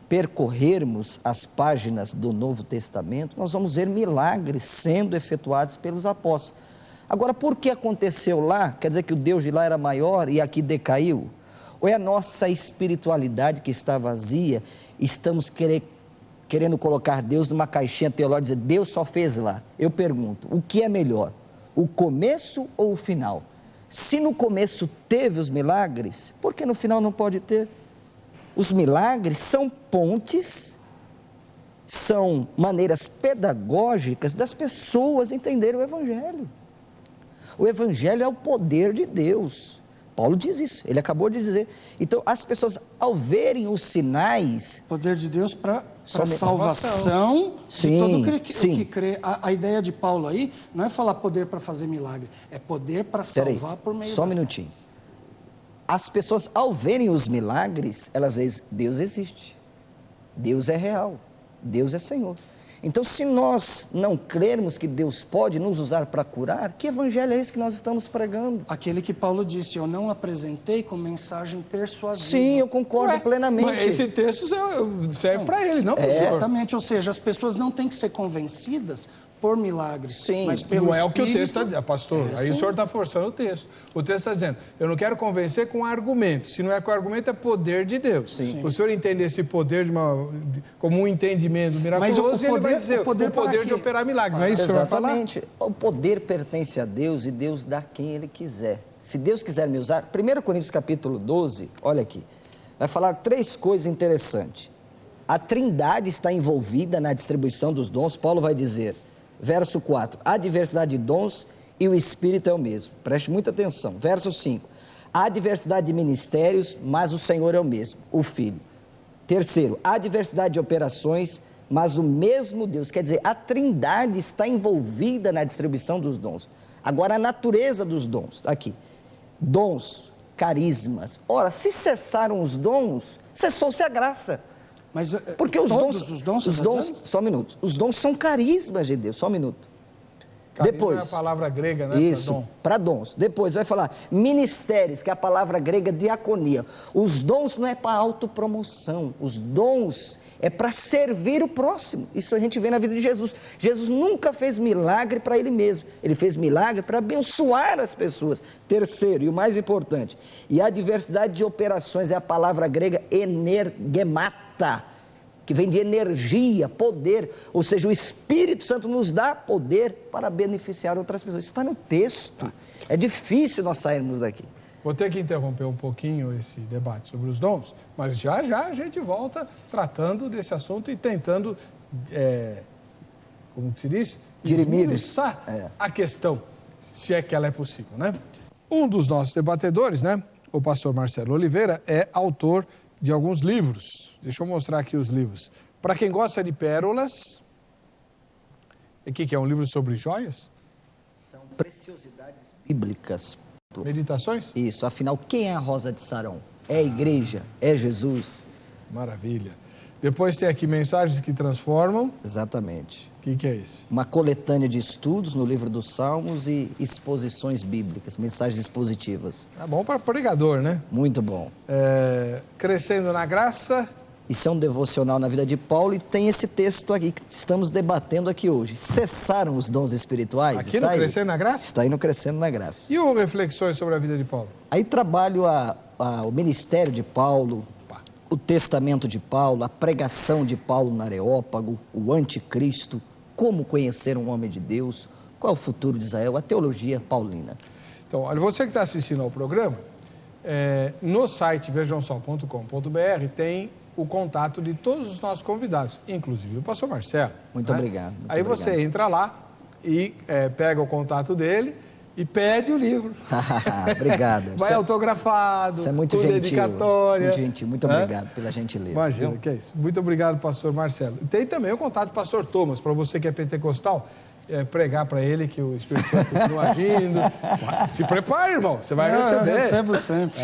Speaker 3: percorrermos as páginas do Novo Testamento, nós vamos ver milagres sendo efetuados pelos apóstolos. Agora, por que aconteceu lá? Quer dizer que o Deus de lá era maior e aqui decaiu? Ou é a nossa espiritualidade que está vazia, estamos querendo colocar Deus numa caixinha teológica e dizer, Deus só fez lá? Eu pergunto, o que é melhor? O começo ou o final? Se no começo teve os milagres, por que no final não pode ter? Os milagres são pontes, são maneiras pedagógicas das pessoas entenderem o Evangelho. O Evangelho é o poder de Deus. Paulo diz isso, ele acabou de dizer. Então, as pessoas, ao verem os sinais...
Speaker 2: Poder de Deus para salvação de todo que crê. A ideia de Paulo aí não é falar poder para fazer milagre, é poder para salvar por meio
Speaker 3: só um minutinho. As pessoas, ao verem os milagres, elas dizem, Deus existe, Deus é real, Deus é Senhor. Então, se nós não crermos que Deus pode nos usar para curar, que evangelho é esse que nós estamos pregando?
Speaker 2: Aquele que Paulo disse, eu não apresentei com mensagem persuasiva.
Speaker 3: Sim, eu concordo plenamente.
Speaker 1: Mas esse texto serve para ele, não para o senhor.
Speaker 2: Exatamente, ou seja, as pessoas não têm que ser convencidas por milagres,
Speaker 3: sim,
Speaker 2: mas pelo
Speaker 1: não é
Speaker 2: Espírito.
Speaker 1: O que o texto está dizendo, pastor. Aí
Speaker 2: sim.
Speaker 1: O senhor está forçando o texto. O texto está dizendo, eu não quero convencer com argumento. Se não é com argumento, é poder de Deus.
Speaker 3: Sim.
Speaker 1: O senhor entende esse poder como um entendimento miraculoso,
Speaker 2: Mas
Speaker 1: e ele vai dizer o poder de operar milagre. Não é isso que o senhor vai falar?
Speaker 3: Exatamente. O poder pertence a Deus e Deus dá quem Ele quiser. Se Deus quiser me usar, 1 Coríntios capítulo 12, olha aqui, vai falar 3 coisas interessantes. A Trindade está envolvida na distribuição dos dons. Paulo vai dizer, verso 4, há diversidade de dons e o Espírito é o mesmo. Preste muita atenção. Verso 5, há diversidade de ministérios, mas o Senhor é o mesmo, o Filho. Terceiro, há diversidade de operações, mas o mesmo Deus. Quer dizer, a Trindade está envolvida na distribuição dos dons. Agora, a natureza dos dons, aqui. Dons, carismas. Ora, se cessaram os dons, cessou-se a graça.
Speaker 2: Mas
Speaker 3: porque os
Speaker 2: dons,
Speaker 3: só um minuto. Os dons são carismas de Deus, só um minuto.
Speaker 1: Carisma
Speaker 3: Depois,
Speaker 1: é a palavra grega, né?
Speaker 3: Isso, para dons. Depois vai falar ministérios, que é a palavra grega diaconia. Os dons não é para autopromoção, os dons é para servir o próximo. Isso a gente vê na vida de Jesus. Jesus nunca fez milagre para ele mesmo, ele fez milagre para abençoar as pessoas. Terceiro, e o mais importante, e a diversidade de operações é a palavra grega energemata, que vem de energia, poder, ou seja, o Espírito Santo nos dá poder para beneficiar outras pessoas. Isso está no texto. É difícil nós sairmos daqui.
Speaker 1: Vou ter que interromper um pouquinho esse debate sobre os dons, mas já a gente volta tratando desse assunto e tentando, como que se diz? Esmiuçar a questão, se é que ela é possível, né? Um dos nossos debatedores, né, o pastor Marcelo Oliveira, é autor de alguns livros. Deixa eu mostrar aqui os livros. Para quem gosta de pérolas, o que é um livro sobre joias?
Speaker 3: São preciosidades bíblicas.
Speaker 1: Meditações?
Speaker 3: Isso, afinal, quem é a Rosa de Saron? É a igreja? É Jesus?
Speaker 1: Maravilha. Depois tem aqui mensagens que transformam.
Speaker 3: Exatamente.
Speaker 1: O que é isso?
Speaker 3: Uma coletânea de estudos no livro dos Salmos e exposições bíblicas, mensagens expositivas.
Speaker 1: É bom para pregador, né?
Speaker 3: Muito bom.
Speaker 1: Crescendo na graça.
Speaker 3: Isso é um devocional na vida de Paulo e tem esse texto aqui que estamos debatendo aqui hoje. Cessaram os dons espirituais?
Speaker 1: Aqui no Crescendo na Graça?
Speaker 3: Está aí no Crescendo na Graça.
Speaker 1: E o Reflexões sobre a vida de Paulo?
Speaker 3: Aí trabalho o ministério de Paulo, o testamento de Paulo, a pregação de Paulo no Areópago, o anticristo, como conhecer um homem de Deus, qual é o futuro de Israel, a teologia paulina.
Speaker 1: Então, olha, você que está assistindo ao programa, no site vejamsó.com.br tem o contato de todos os nossos convidados, inclusive o pastor Marcelo.
Speaker 3: Muito obrigado.
Speaker 1: Aí você entra lá e pega o contato dele e pede o livro.
Speaker 3: Obrigado.
Speaker 1: Vai autografado,
Speaker 3: isso é muito
Speaker 1: com
Speaker 3: gentil,
Speaker 1: dedicatória.
Speaker 3: Muito gentil, muito obrigado pela gentileza.
Speaker 1: Imagina,
Speaker 3: viu?
Speaker 1: que é isso. Muito obrigado, pastor Marcelo. Tem também o contato do pastor Thomas, para você que é pentecostal, pregar para ele que o Espírito Santo continua agindo. Se prepare, irmão, você vai receber.
Speaker 2: Eu recebo sempre.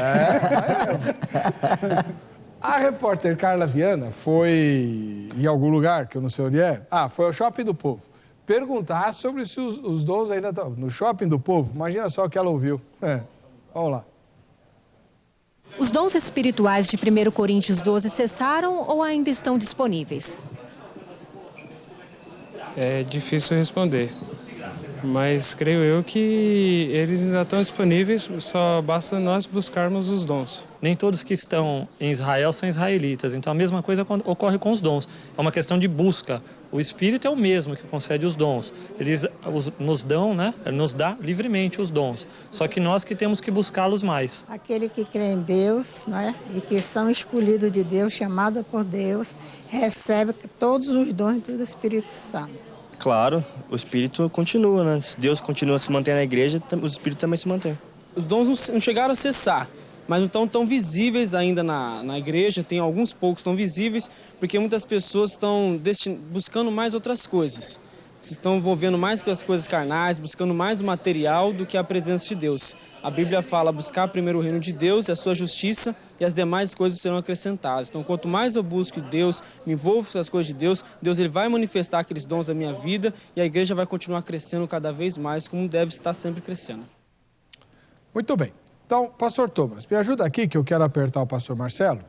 Speaker 1: A repórter Carla Viana foi em algum lugar, que eu não sei onde é, foi ao Shopping do Povo, perguntar sobre se os dons ainda estão no Shopping do Povo. Imagina só o que ela ouviu. Vamos lá.
Speaker 6: Os dons espirituais de 1 Coríntios 12 cessaram ou ainda estão disponíveis?
Speaker 7: É difícil responder, mas creio eu que eles ainda estão disponíveis, só basta nós buscarmos os dons.
Speaker 8: Nem todos que estão em Israel são israelitas, então a mesma coisa ocorre com os dons. É uma questão de busca. O Espírito é o mesmo que concede os dons. Eles nos dão, né? Ele nos dá livremente os dons. Só que nós que temos que buscá-los mais.
Speaker 9: Aquele que crê em Deus, né? E que são escolhidos de Deus, chamados por Deus, recebe todos os dons do Espírito Santo.
Speaker 10: Claro, o Espírito continua, né? Se Deus continua se mantendo na igreja, o Espírito também se mantém.
Speaker 11: Os dons não chegaram a cessar, mas não estão tão visíveis ainda na igreja. Tem alguns poucos que estão visíveis, porque muitas pessoas estão buscando mais outras coisas. Se estão envolvendo mais com as coisas carnais, buscando mais o material do que a presença de Deus. A Bíblia fala buscar primeiro o reino de Deus e a sua justiça, e as demais coisas serão acrescentadas. Então, quanto mais eu busco Deus, me envolvo com as coisas de Deus, Deus ele vai manifestar aqueles dons da minha vida e a igreja vai continuar crescendo cada vez mais, como deve estar sempre crescendo.
Speaker 1: Muito bem. Então, pastor Thomas, me ajuda aqui que eu quero apertar o pastor Marcelo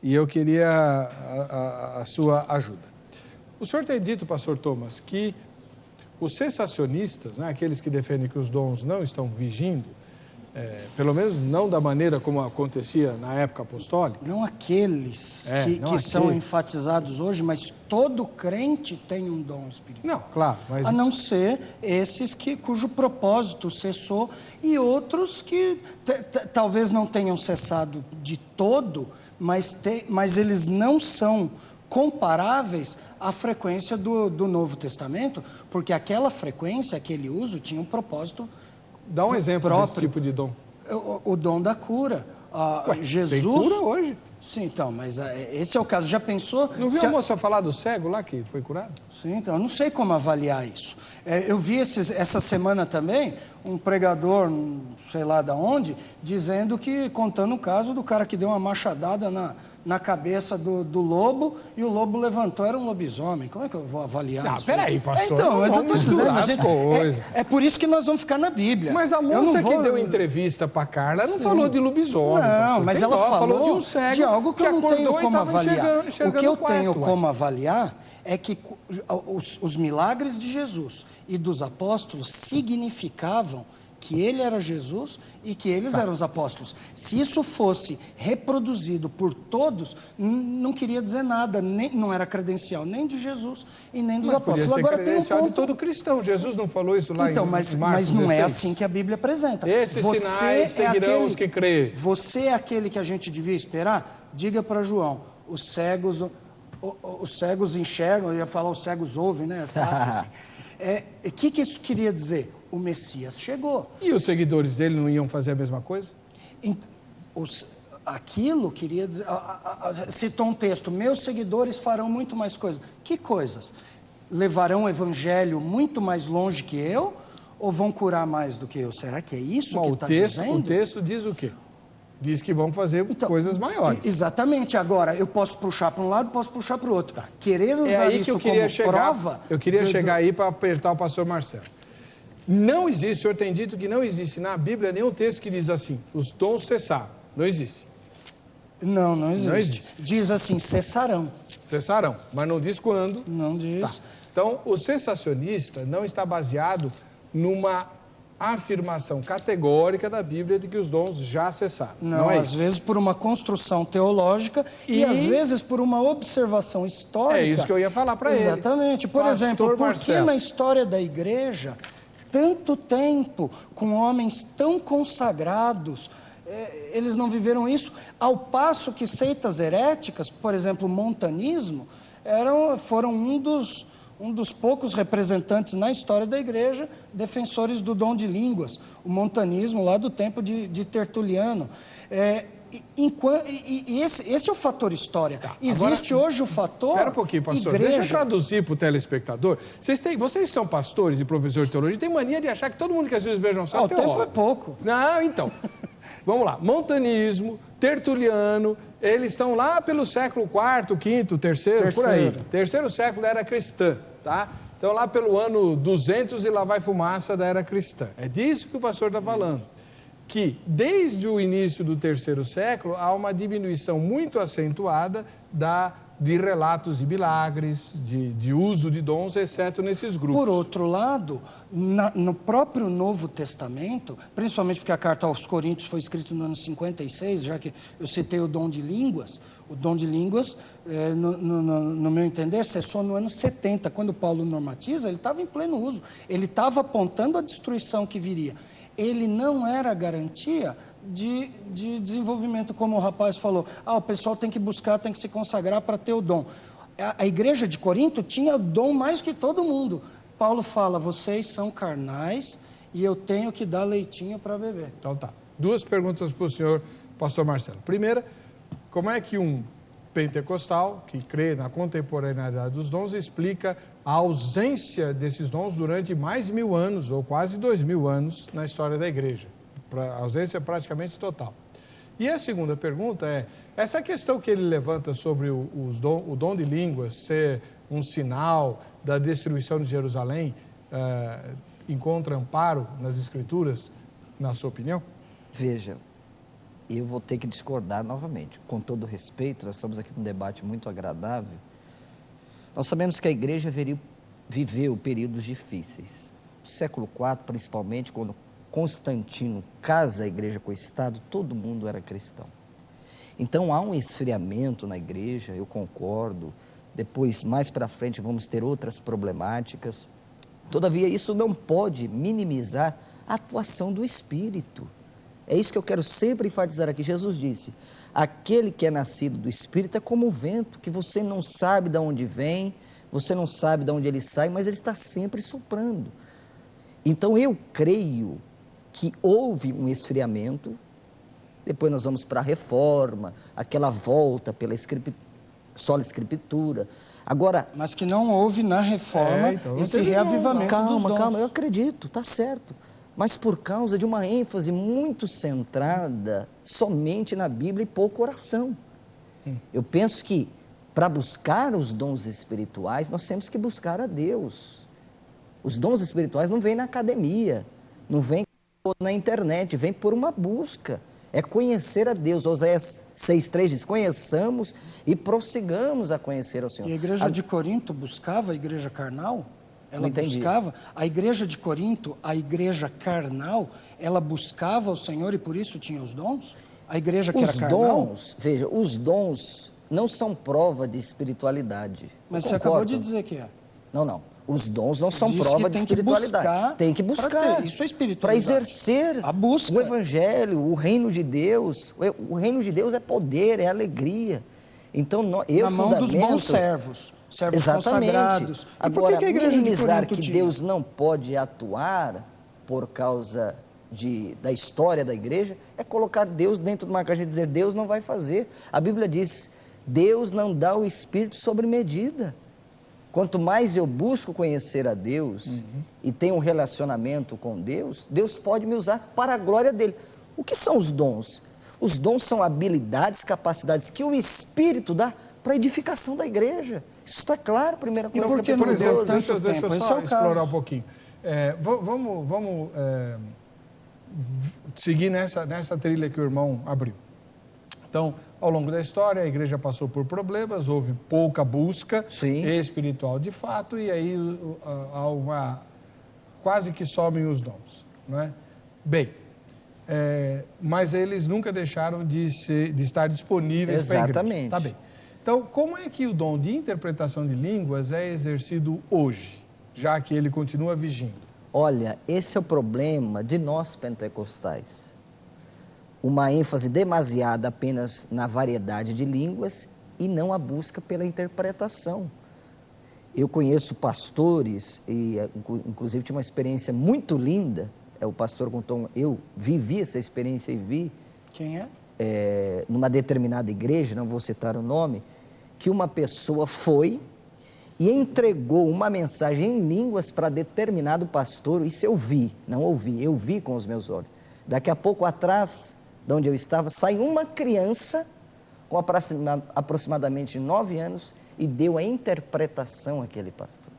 Speaker 1: e eu queria a sua ajuda. O senhor tem dito, pastor Thomas, que os sensacionistas, né, aqueles que defendem que os dons não estão vigindo, pelo menos não da maneira como acontecia na época apostólica.
Speaker 2: Não aqueles que são enfatizados hoje, mas todo crente tem um dom espiritual.
Speaker 1: Não, claro. Mas...
Speaker 2: A não ser esses cujo propósito cessou e outros que talvez não tenham cessado de todo, mas eles não são comparáveis à frequência do Novo Testamento, porque aquela frequência, aquele uso, tinha um propósito.
Speaker 1: Dá um exemplo desse tipo de dom.
Speaker 2: O dom da cura. Jesus...
Speaker 1: Tem cura hoje?
Speaker 2: Sim, então, mas esse é o caso. Já pensou...
Speaker 1: Não viu a moça falar do cego lá que foi curado?
Speaker 2: Sim, então, eu não sei como avaliar isso. Eu vi essa semana também um pregador, sei lá de onde, contando o caso do cara que deu uma machadada na cabeça do lobo e o lobo levantou, era um lobisomem. Como é que eu vou avaliar isso?
Speaker 1: Peraí, pastor.
Speaker 2: Então, mas eu estou dizendo,
Speaker 1: as coisas.
Speaker 2: É por isso que nós vamos ficar na Bíblia.
Speaker 1: Mas a moça que deu entrevista para Carla não falou de lobisomem.
Speaker 2: Não, mas ela falou
Speaker 1: de um cego
Speaker 2: de algo que eu não tenho como avaliar. O que eu tenho como avaliar é que os milagres de Jesus e dos apóstolos significavam que ele era Jesus e que eles eram os apóstolos. Se isso fosse reproduzido por todos, não queria dizer nada, não era credencial nem de Jesus e nem dos apóstolos.
Speaker 1: Podia ser agora credencial de todo cristão. Jesus não falou isso lá em Marcos 16?
Speaker 2: Mas não é assim que a Bíblia apresenta.
Speaker 1: Esses sinais seguirão os que crerem.
Speaker 2: Você é aquele que a gente devia esperar? Diga para João, os cegos enxergam, eu ia falar os cegos ouvem, né? É fácil assim. O que isso queria dizer? O Messias chegou.
Speaker 1: E os seguidores dele não iam fazer a mesma coisa?
Speaker 2: Aquilo queria dizer... Citou um texto, meus seguidores farão muito mais coisas. Que coisas? Levarão o evangelho muito mais longe que eu? Ou vão curar mais do que eu? Será que é isso que está dizendo?
Speaker 1: O texto diz o quê? Diz que vão fazer coisas maiores.
Speaker 2: Exatamente. Agora, eu posso puxar para um lado, posso puxar para o outro. Querer usar isso como prova...
Speaker 1: Eu queria chegar aí para apertar o pastor Marcelo. Não existe, o senhor tem dito que não existe na Bíblia nenhum texto que diz assim, os dons cessaram. Não existe.
Speaker 2: Não existe. Diz assim, cessarão.
Speaker 1: Cessarão, mas não diz quando.
Speaker 2: Não diz.
Speaker 1: Tá. Então, o sensacionista não está baseado numa afirmação categórica da Bíblia de que os dons já cessaram.
Speaker 2: Não é às vezes por uma construção teológica e às vezes por uma observação histórica. É
Speaker 1: isso que eu ia falar para ele.
Speaker 2: Exatamente. Por exemplo, por que na história da igreja, tanto tempo com homens tão consagrados, eles não viveram isso, ao passo que seitas heréticas, por exemplo, o montanismo, foram um dos poucos representantes na história da igreja, defensores do dom de línguas, o montanismo lá do tempo de Tertuliano. Esse é o fator história. Existe hoje o fator
Speaker 1: Espera um pouquinho, pastor.
Speaker 2: igreja.
Speaker 1: Deixa eu traduzir para o telespectador. Vocês são pastores e professores de teologia, tem mania de achar que todo mundo que às vezes vejam só
Speaker 2: o tempo é pouco.
Speaker 1: Não, então. Vamos lá. Montanismo, Tertuliano, eles estão lá pelo século IV, V, III, por aí. Terceiro século da era cristã, tá? Então lá pelo ano 200 e lá vai fumaça da era cristã. É disso que o pastor está falando. Que desde o início do terceiro século há uma diminuição muito acentuada de relatos de milagres, de uso de dons, exceto nesses grupos.
Speaker 2: Por outro lado, no próprio Novo Testamento, principalmente porque a carta aos Coríntios foi escrita no ano 56, já que eu citei o dom de línguas, no meu entender, cessou no ano 70, quando Paulo normatiza, ele estava em pleno uso, ele estava apontando a destruição que viria. Ele não era garantia de desenvolvimento, como o rapaz falou. O pessoal tem que buscar, tem que se consagrar para ter o dom. A igreja de Corinto tinha dom mais que todo mundo. Paulo fala, vocês são carnais e eu tenho que dar leitinho para beber.
Speaker 1: Então tá. Duas perguntas para o senhor, pastor Marcelo. Primeira, como é que um pentecostal que crê na contemporaneidade dos dons explica a ausência desses dons durante mais de 1000 anos, ou quase 2000 anos, na história da igreja? A ausência praticamente total. E a segunda pergunta é, essa questão que ele levanta sobre o dom de línguas ser um sinal da destruição de Jerusalém, encontra amparo nas Escrituras, na sua opinião?
Speaker 3: Veja, eu vou ter que discordar novamente. Com todo respeito, nós estamos aqui num debate muito agradável. Nós sabemos que a igreja viveu períodos difíceis. No século IV, principalmente, quando Constantino casa a igreja com o Estado, todo mundo era cristão. Então, há um esfriamento na igreja, eu concordo. Depois, mais para frente, vamos ter outras problemáticas. Todavia, isso não pode minimizar a atuação do Espírito. É isso que eu quero sempre enfatizar aqui. Jesus disse, aquele que é nascido do Espírito é como o vento, que você não sabe de onde vem, você não sabe de onde ele sai, mas ele está sempre soprando. Então, eu creio que houve um esfriamento, depois nós vamos para a reforma, aquela volta pela sola escritura. Agora,
Speaker 2: mas que não houve na reforma esse reavivamento dos dons.
Speaker 3: Calma, eu acredito, está certo. Mas por causa de uma ênfase muito centrada somente na Bíblia e pouco oração. Eu penso que para buscar os dons espirituais, nós temos que buscar a Deus. Os dons espirituais não vêm na academia, não vêm na internet, vêm por uma busca. É conhecer a Deus. Oséias 6,3 diz, conheçamos e prossigamos a conhecer ao Senhor.
Speaker 2: E a igreja de Corinto buscava a igreja carnal? Ela buscava, a igreja de Corinto, a igreja carnal, ela buscava o Senhor e por isso tinha os dons? A igreja que era carnal?
Speaker 3: Veja, os dons não são prova de espiritualidade.
Speaker 2: Mas você acabou de dizer que é.
Speaker 3: Não. Os dons não são prova de espiritualidade. Tem que buscar.
Speaker 2: Isso é espiritualidade.
Speaker 3: Para exercer
Speaker 2: a busca.
Speaker 3: O evangelho, o reino de Deus. O reino de Deus é poder, é alegria. Então,
Speaker 2: na mão dos bons servos. Servos consagrados.
Speaker 3: Agora, por que a igreja minimizar que Deus não pode atuar por causa da história da igreja é colocar Deus dentro de uma caixa e dizer Deus não vai fazer. A Bíblia diz, Deus não dá o Espírito sobre medida. Quanto mais eu busco conhecer a Deus e tenho um relacionamento com Deus, Deus pode me usar para a glória dele. O que são os dons? Os dons são habilidades, capacidades que o Espírito dá para a edificação da igreja. Isso está claro, 1 Coríntios capítulo 12.
Speaker 1: Deixa eu só explorar um pouquinho. Vamos seguir nessa trilha que o irmão abriu. Então, ao longo da história, a igreja passou por problemas, houve pouca busca espiritual de fato, e aí quase que sobem os dons, não é? Bem, mas eles nunca deixaram de estar disponíveis para a igreja.
Speaker 3: Exatamente.
Speaker 1: Tá bem. Então, como é que o dom de interpretação de línguas é exercido hoje, já que ele continua vigindo?
Speaker 3: Olha, esse é o problema de nós pentecostais. Uma ênfase demasiada apenas na variedade de línguas e não a busca pela interpretação. Eu conheço pastores, e inclusive tive uma experiência muito linda, o pastor contou, eu vivi essa experiência e vi.
Speaker 2: Quem é?
Speaker 3: Numa determinada igreja, não vou citar o nome, que uma pessoa foi e entregou uma mensagem em línguas para determinado pastor, isso eu vi, não ouvi, eu vi com os meus olhos. Daqui a pouco atrás, de onde eu estava, saiu uma criança com aproximadamente 9 anos e deu a interpretação àquele pastor.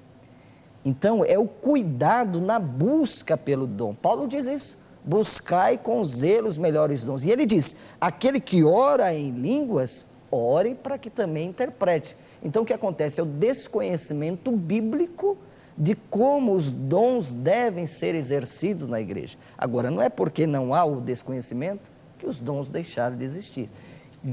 Speaker 3: Então, é o cuidado na busca pelo dom. Paulo diz isso, buscai com zelo os melhores dons. E ele diz, aquele que ora em línguas, ore para que também interprete. Então, o que acontece? É o desconhecimento bíblico de como os dons devem ser exercidos na igreja. Agora, não é porque não há o desconhecimento que os dons deixaram de existir.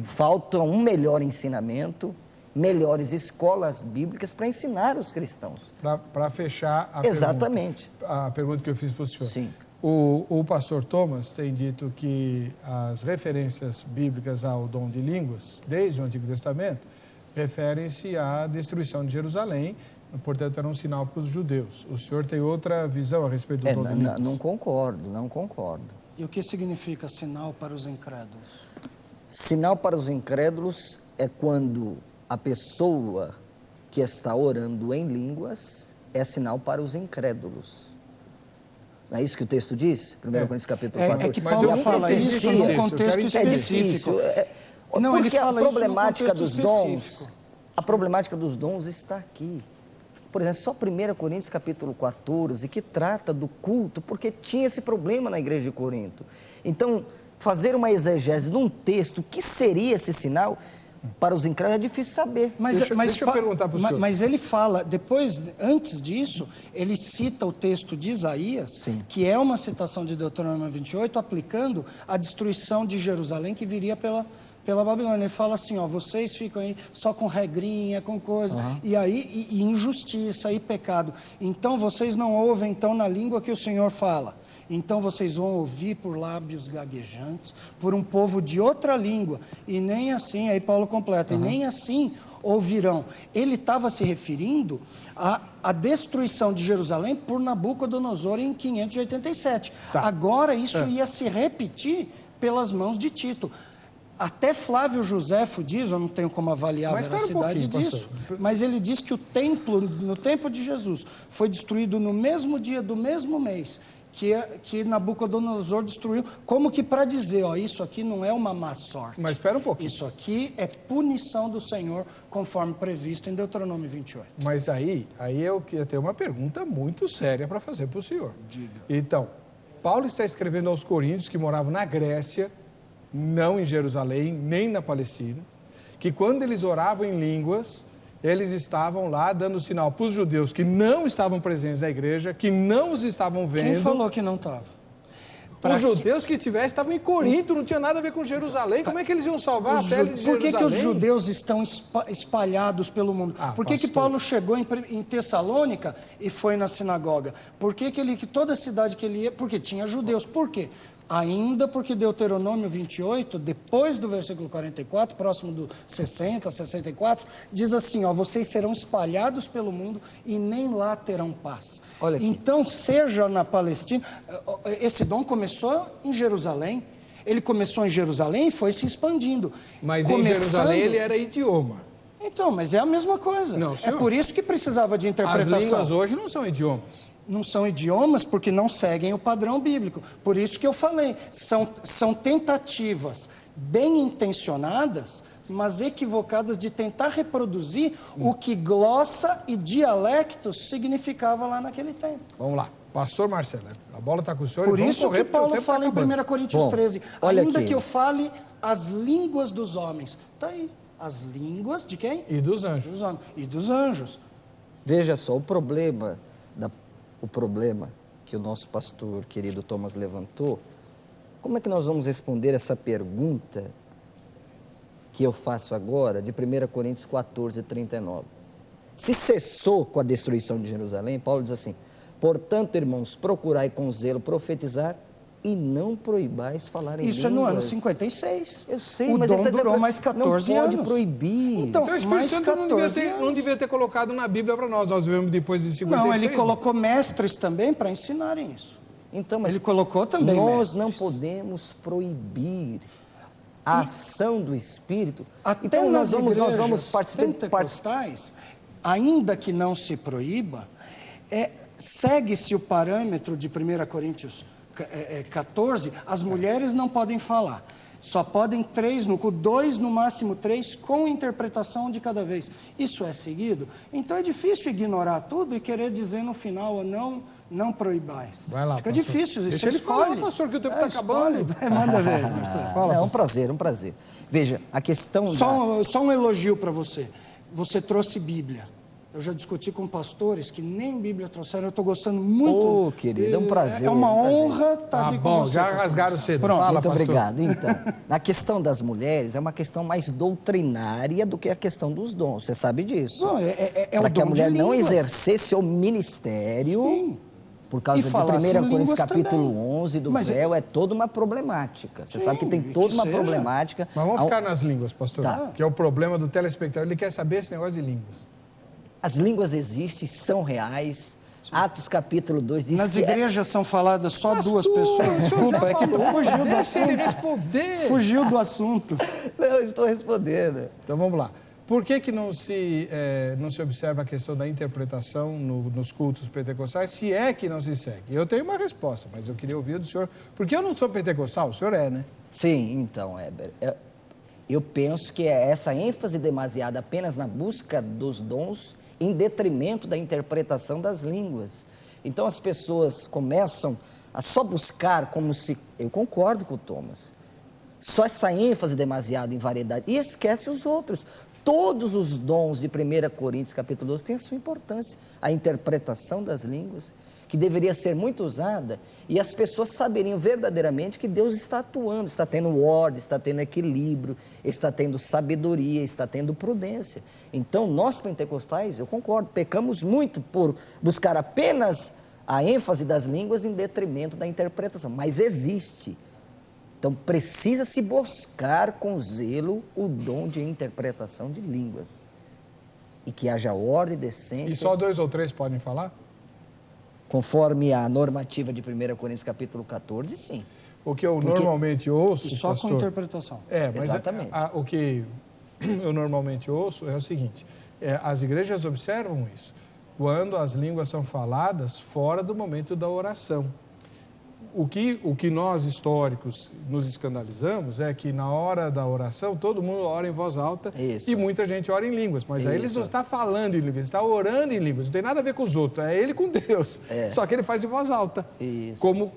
Speaker 3: Falta um melhor ensinamento, melhores escolas bíblicas para ensinar os cristãos.
Speaker 1: Para fechar a pergunta que eu fiz para o senhor.
Speaker 3: Sim.
Speaker 1: O pastor Thomas tem dito que as referências bíblicas ao dom de línguas, desde o Antigo Testamento, referem-se à destruição de Jerusalém, portanto era um sinal para os judeus. O senhor tem outra visão a respeito do dom de línguas?
Speaker 3: Não concordo.
Speaker 2: E o que significa sinal para os incrédulos?
Speaker 3: Sinal para os incrédulos é quando a pessoa que está orando em línguas é sinal para os incrédulos. Não é isso que o texto diz? 1 Coríntios capítulo 4.
Speaker 2: É que Paulo fala isso num contexto específico.
Speaker 3: Não, porque a problemática dos dons, a problemática dos dons está aqui. Por exemplo, só 1 Coríntios capítulo 14, que trata do culto, porque tinha esse problema na igreja de Corinto. Então, fazer uma exegese de um texto, que seria esse sinal, para os incrédulos é difícil saber.
Speaker 1: Deixa eu perguntar para o senhor.
Speaker 2: Mas ele fala, antes disso, ele cita o texto de Isaías, que é uma citação de Deuteronômio 28, aplicando a destruição de Jerusalém que viria pela Babilônia. Ele fala assim, ó, vocês ficam aí só com regrinha, com coisa, e aí e injustiça e pecado. Então vocês não ouvem então na língua que o Senhor fala. Então vocês vão ouvir por lábios gaguejantes, por um povo de outra língua, e nem assim, aí Paulo completa, e nem assim ouvirão. Ele estava se referindo à destruição de Jerusalém por Nabucodonosor em 587. Agora isso ia se repetir pelas mãos de Tito. Até Flávio Joséfo diz, eu não tenho como avaliar a veracidade disso, mas ele diz que o templo, no tempo de Jesus, foi destruído no mesmo dia do mesmo mês que Nabucodonosor destruiu, como que para dizer, ó, isso aqui não é uma má sorte.
Speaker 1: Mas espera um pouquinho.
Speaker 2: Isso aqui é punição do Senhor, conforme previsto em Deuteronômio 28.
Speaker 1: Mas aí eu tenho uma pergunta muito séria para fazer para o senhor.
Speaker 2: Diga.
Speaker 1: Então, Paulo está escrevendo aos coríntios que moravam na Grécia, não em Jerusalém, nem na Palestina, que quando eles oravam em línguas, eles estavam lá dando sinal para os judeus que não estavam presentes na igreja, que não os estavam vendo.
Speaker 2: Quem falou que não estava?
Speaker 1: Os judeus que estavam em Corinto, não tinha nada a ver com Jerusalém. Como é que eles iam salvar a pele de Jerusalém?
Speaker 2: Por que os judeus estão espalhados pelo mundo? Por que Paulo chegou em Tessalônica e foi na sinagoga? Por que toda cidade que ele ia? Porque tinha judeus. Por quê? Ainda porque Deuteronômio 28, depois do versículo 44, próximo do 60, 64, diz assim, ó, vocês serão espalhados pelo mundo e nem lá terão paz. Olha aqui. Então, seja na Palestina, esse dom começou em Jerusalém, ele começou em Jerusalém e foi se expandindo.
Speaker 1: Mas em Jerusalém ele era idioma.
Speaker 2: Então, mas é a mesma coisa.
Speaker 1: Não, senhor.
Speaker 2: É por isso que precisava de interpretação.
Speaker 1: As línguas hoje não são idiomas.
Speaker 2: Não são idiomas porque não seguem o padrão bíblico. Por isso que eu falei, são tentativas bem intencionadas, mas equivocadas de tentar reproduzir o que glossa e dialectos significava lá naquele tempo.
Speaker 1: Vamos lá. Pastor Marcelo, a bola está com o senhor.
Speaker 2: Por isso que Paulo fala em 1 Coríntios 13, ainda que eu fale as línguas dos homens. Está aí, as línguas de quem?
Speaker 1: E dos anjos.
Speaker 2: E dos anjos.
Speaker 3: Veja só, o problema que o nosso pastor querido Thomas levantou, como é que nós vamos responder essa pergunta que eu faço agora, de 1 Coríntios 14, 39? Se cessou com a destruição de Jerusalém, Paulo diz assim, portanto, irmãos, procurai com zelo profetizar e não proibais falar em línguas.
Speaker 2: Isso é no ano 56.
Speaker 3: Eu sei,
Speaker 2: o
Speaker 3: mas
Speaker 2: dom durou mais 14 anos.
Speaker 3: Não pode proibir.
Speaker 2: Então
Speaker 1: o Espírito Santo não devia ter colocado na Bíblia para nós. Nós vemos depois de 56.
Speaker 2: Não, ele colocou mestres também para ensinarem isso.
Speaker 3: Então, mas
Speaker 2: ele colocou também
Speaker 3: nós não podemos proibir a ação do Espírito.
Speaker 2: Até
Speaker 3: então nós vamos
Speaker 2: pentecostais, ainda que não se proíba, segue-se o parâmetro de 1 Coríntios 14, as mulheres não podem falar. Só podem 3, 2, no máximo 3, com interpretação de cada vez. Isso é seguido? Então é difícil ignorar tudo e querer dizer no final, não proibais.
Speaker 1: Vai lá,
Speaker 2: fica
Speaker 1: pastor.
Speaker 2: Difícil.
Speaker 1: Deixa ele falar, pastor, que o tempo está acabando.
Speaker 2: Manda ver.
Speaker 3: Fala, é um prazer. Veja, a questão...
Speaker 2: Só um elogio para você. Você trouxe Bíblia. Eu já discuti com pastores que nem Bíblia trouxeram, eu estou gostando muito.
Speaker 3: Querido, é um prazer.
Speaker 2: É uma honra estar aqui com você.
Speaker 1: Já rasgaram cedo.
Speaker 3: Pronto,
Speaker 1: fala,
Speaker 3: muito
Speaker 1: pastor.
Speaker 3: obrigado. Então, na questão das mulheres, é uma questão mais doutrinária do que a questão dos dons. Você sabe disso. Para que a mulher não exercesse o ministério,
Speaker 2: sim,
Speaker 3: por causa de 1 Coríntios capítulo 11 do véu, é toda uma problemática. Você sabe que tem toda uma problemática.
Speaker 1: Mas vamos ficar nas línguas, pastor. Tá. Que é o problema do telespectador. Ele quer saber esse negócio de línguas.
Speaker 3: As línguas existem, são reais. Sim. Atos capítulo 2 diz
Speaker 2: nas igrejas são faladas só duas pessoas. Desculpa, é que tu fugiu do assunto.
Speaker 1: Ele responder.
Speaker 2: Fugiu do assunto.
Speaker 3: Não, eu estou respondendo.
Speaker 1: Então vamos lá. Por que não se observa a questão da interpretação nos cultos pentecostais, se é que não se segue? Eu tenho uma resposta, mas eu queria ouvir do senhor, porque eu não sou pentecostal, o senhor é, né?
Speaker 3: Sim, então, Heber, eu penso que é essa ênfase demasiada apenas na busca dos dons em detrimento da interpretação das línguas. Então as pessoas começam a só buscar como se... Eu concordo com o Thomas. Só essa ênfase demasiada em variedade e esquece os outros. Todos os dons de 1 Coríntios capítulo 12 têm a sua importância. A interpretação das línguas, que deveria ser muito usada, e as pessoas saberiam verdadeiramente que Deus está atuando, está tendo ordem, está tendo equilíbrio, está tendo sabedoria, está tendo prudência. Então, nós pentecostais, eu concordo, pecamos muito por buscar apenas a ênfase das línguas em detrimento da interpretação, mas existe. Então, precisa-se buscar com zelo o dom de interpretação de línguas. E que haja ordem e decência.
Speaker 1: E só 2 ou 3 podem falar?
Speaker 3: Conforme a normativa de 1 Coríntios capítulo 14, sim.
Speaker 1: O que eu normalmente ouço,
Speaker 2: só
Speaker 1: pastor,
Speaker 2: com interpretação.
Speaker 1: Mas exatamente. O que eu normalmente ouço é o seguinte, as igrejas observam isso, quando as línguas são faladas fora do momento da oração. O que nós, históricos, nos escandalizamos é que na hora da oração todo mundo ora em voz alta. Isso. E muita gente ora em línguas, mas aí eles não estão falando em línguas, eles estão orando em línguas, não tem nada a ver com os outros, é ele com Deus, só que ele faz em voz alta. Isso. Como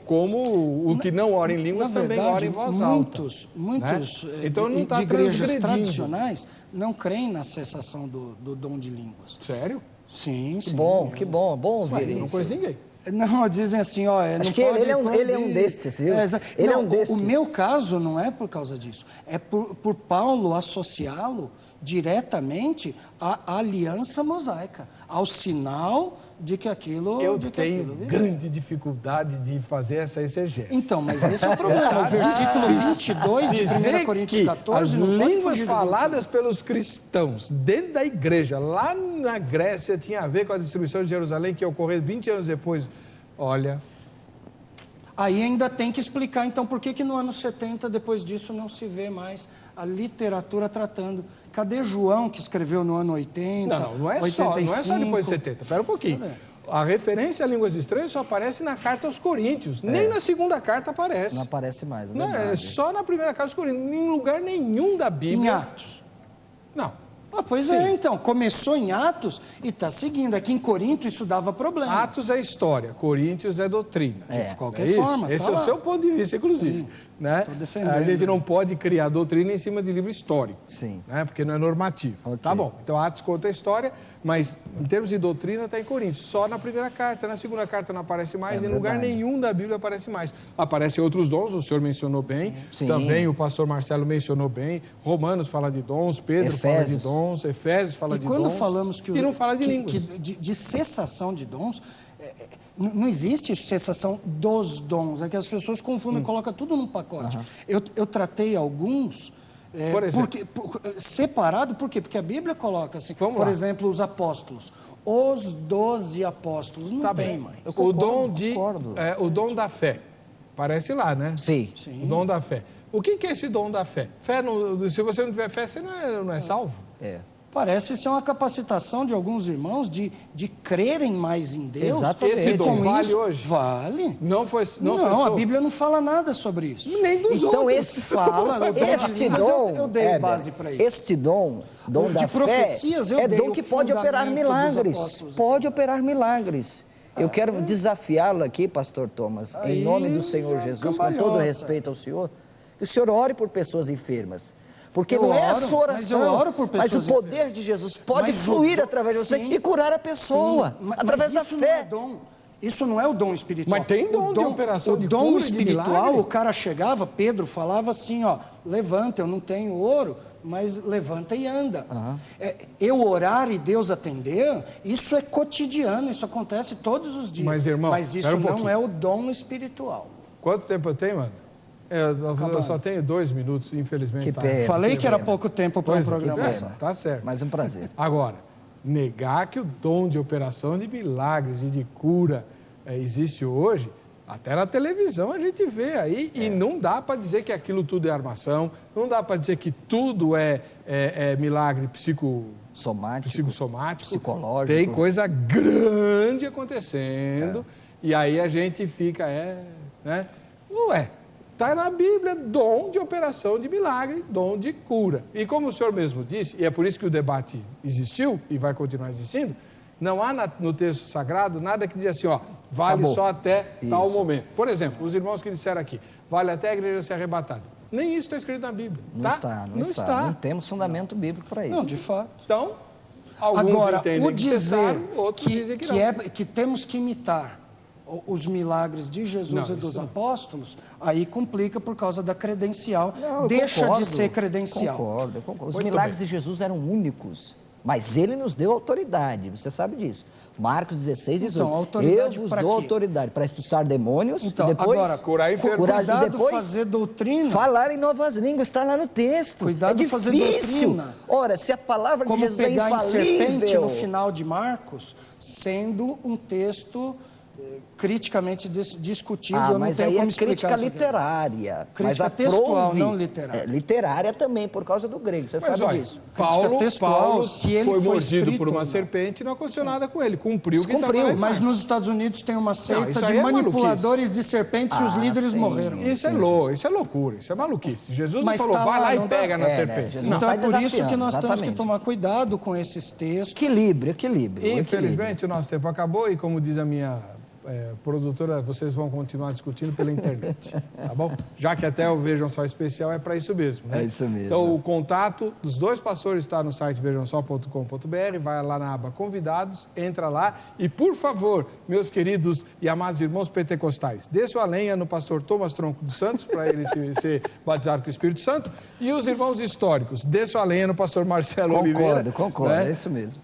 Speaker 1: o que não ora em línguas também ora em voz alta.
Speaker 2: Muitos
Speaker 1: então, não
Speaker 2: de igrejas tradicionais não creem na cessação do dom de línguas.
Speaker 1: Sério?
Speaker 2: Sim, sim.
Speaker 3: Que bom ouvir isso.
Speaker 1: Não conheço ninguém.
Speaker 2: Não, dizem assim,
Speaker 3: acho que ele é um destes, viu? Ele é um destes.
Speaker 2: O meu caso não é por causa disso. É por Paulo associá-lo diretamente à aliança mosaica, ao sinal de que aquilo...
Speaker 1: Eu tenho grande dificuldade de fazer essa exegese.
Speaker 2: Então, mas esse é o problema. O versículo 22 de 1 Coríntios 14...
Speaker 1: As línguas faladas pelos cristãos dentro da igreja, lá na Grécia, tinha a ver com a destruição de Jerusalém, que ocorreu 20 anos depois. Olha...
Speaker 2: Aí ainda tem que explicar, então, por que no ano 70, depois disso, não se vê mais a literatura tratando. Cadê João, que escreveu no ano 80,
Speaker 1: não é
Speaker 2: 85?
Speaker 1: Não é só depois de 70, espera um pouquinho. A referência a línguas estranhas só aparece na carta aos Coríntios, nem na segunda carta aparece.
Speaker 3: Não aparece mais, é
Speaker 1: verdade.
Speaker 3: Não,
Speaker 1: é só na primeira carta aos Coríntios, em lugar nenhum da Bíblia.
Speaker 2: Em Atos?
Speaker 1: Não.
Speaker 2: Pois
Speaker 1: Sim.
Speaker 2: Então, começou em Atos e está seguindo. Aqui em Corinto isso dava problema.
Speaker 1: Atos é história, Coríntios é doutrina.
Speaker 2: De qualquer forma.
Speaker 1: Esse é o seu ponto de vista, inclusive. Né?
Speaker 2: Tô defendendo.
Speaker 1: A gente não pode criar doutrina em cima de livro histórico.
Speaker 3: Sim.
Speaker 1: Né? Porque não é normativo. Okay. Tá bom, então Atos conta a história, mas em termos de doutrina está em Coríntios. Só na primeira carta, na segunda carta não aparece mais, em lugar nenhum da Bíblia aparece mais. Aparecem outros dons, o senhor mencionou bem,
Speaker 3: Sim.
Speaker 1: Também o pastor Marcelo mencionou bem, Romanos fala de dons, Pedro fala de dons, Efésios fala de dons.
Speaker 2: E quando falamos
Speaker 1: e não fala de línguas.
Speaker 2: De cessação de dons... Não existe cessação dos dons, é que as pessoas confundem e colocam tudo num pacote. Eu tratei alguns
Speaker 1: por exemplo,
Speaker 2: separado, por quê? Porque a Bíblia coloca assim, por exemplo, os apóstolos, os 12 apóstolos, não tem mais.
Speaker 1: O dom da fé, parece lá, né?
Speaker 3: Sim.
Speaker 1: O dom da fé. O que é esse dom da fé? Se você não tiver fé, você não é salvo.
Speaker 2: Parece ser uma capacitação de alguns irmãos de crerem mais em Deus.
Speaker 3: Exatamente.
Speaker 1: Esse dom vale hoje?
Speaker 2: Vale.
Speaker 1: Não,
Speaker 2: a Bíblia não fala nada sobre isso.
Speaker 1: Nem dos
Speaker 3: então,
Speaker 1: outros.
Speaker 3: Esse dom,
Speaker 2: eu dei base para isso.
Speaker 3: Este dom da
Speaker 2: profecias,
Speaker 3: fé, é dom que pode operar milagres. Pode operar milagres. Eu quero desafiá-lo aqui, pastor Thomas, em nome do Senhor Jesus, com todo respeito ao senhor, que o senhor ore por pessoas enfermas. Porque não é a sua oração, mas o poder de Jesus pode fluir através de você e curar a pessoa, através da fé.
Speaker 2: Isso não é o dom espiritual.
Speaker 1: Mas tem dom de operação de
Speaker 2: cura, o dom espiritual, o cara chegava, Pedro falava assim, levanta, eu não tenho ouro, mas levanta e anda. Eu orar e Deus atender, isso é cotidiano, isso acontece todos os dias.
Speaker 1: Mas, irmão,
Speaker 2: isso não é o dom espiritual.
Speaker 1: Quanto tempo eu tenho, mano? Eu só tenho 2 minutos, infelizmente.
Speaker 3: Que pena,
Speaker 2: Falei que era pouco tempo para o programa.
Speaker 1: Tá certo.
Speaker 3: Mas um prazer.
Speaker 1: Agora, negar que o dom de operação de milagres e de cura existe hoje, Até na televisão a gente vê aí e não dá para dizer que aquilo tudo é armação, não dá para dizer que tudo é milagre psicossomático,
Speaker 3: psicológico.
Speaker 1: Tem coisa grande acontecendo e aí a gente fica, né? Ué, está na Bíblia dom de operação de milagre, dom de cura. E como o senhor mesmo disse, e é por isso que o debate existiu e vai continuar existindo, não há no texto sagrado nada que diz assim, ó, vale só até tal momento. Por exemplo, os irmãos que disseram aqui, vale até a igreja ser arrebatada. Nem isso está escrito na Bíblia.
Speaker 3: Não está. Não temos fundamento bíblico para isso.
Speaker 2: Não, de fato.
Speaker 1: Então, alguns entendem que cessaram, outros dizem que não.
Speaker 2: Que temos que imitar os milagres de Jesus e dos apóstolos, aí complica por causa da credencial. Deixa de ser credencial.
Speaker 3: Concordo. Os milagres de Jesus eram únicos, mas ele nos deu autoridade, você sabe disso. Marcos 16, 18. Então, eu vos dou autoridade para expulsar demônios, e depois
Speaker 2: agora,
Speaker 1: curar enfermos.
Speaker 2: Cuidado depois fazer doutrina.
Speaker 3: Falar em novas línguas, está lá no texto.
Speaker 2: Cuidado
Speaker 3: é difícil.
Speaker 2: Fazer doutrina.
Speaker 3: Ora, se a palavra de Jesus é infalível...
Speaker 2: Como pegar em serpente no final de Marcos, sendo um texto criticamente discutível, eu não tenho como explicar.
Speaker 3: Crítica literária.
Speaker 2: Crítica textual, não literária.
Speaker 3: Literária também, por causa do grego, você sabe disso.
Speaker 1: Paulo foi mordido por uma serpente e não aconteceu nada com ele, cumpriu o que estava lá.
Speaker 2: Mas nos Estados Unidos tem uma seita de manipuladores de serpentes e os líderes morreram.
Speaker 1: Isso é loucura, isso é maluquice. Jesus não falou, vai lá e pega na serpente.
Speaker 2: Então é por isso que nós temos que tomar cuidado com esses textos.
Speaker 3: Equilíbrio.
Speaker 1: Infelizmente o nosso tempo acabou e como diz a minha... produtora, vocês vão continuar discutindo pela internet, tá bom? Já que até o Vejam Só Especial é para isso mesmo, né?
Speaker 3: É isso mesmo.
Speaker 1: Então, o contato dos dois pastores está no site vejamsó.com.br, vai lá na aba Convidados, entra lá e, por favor, meus queridos e amados irmãos pentecostais, desçam a lenha no pastor Thomas Tronco dos Santos, para ele ser batizado com o Espírito Santo, e os irmãos históricos, desçam a lenha no pastor Marcelo Oliveira.
Speaker 3: Concordo, né? É isso mesmo.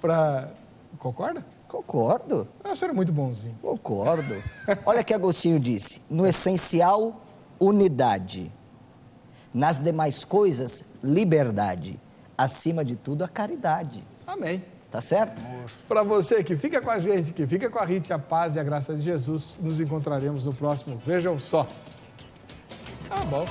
Speaker 1: Concorda?
Speaker 3: Concordo.
Speaker 1: O senhor é muito bonzinho.
Speaker 3: Concordo. Olha que Agostinho disse, no essencial, unidade. Nas demais coisas, liberdade. Acima de tudo, a caridade.
Speaker 1: Amém.
Speaker 3: Tá certo?
Speaker 1: Para você que fica com a gente, que fica com a Rita, a paz e a graça de Jesus, nos encontraremos no próximo Vejam Só. Tá bom.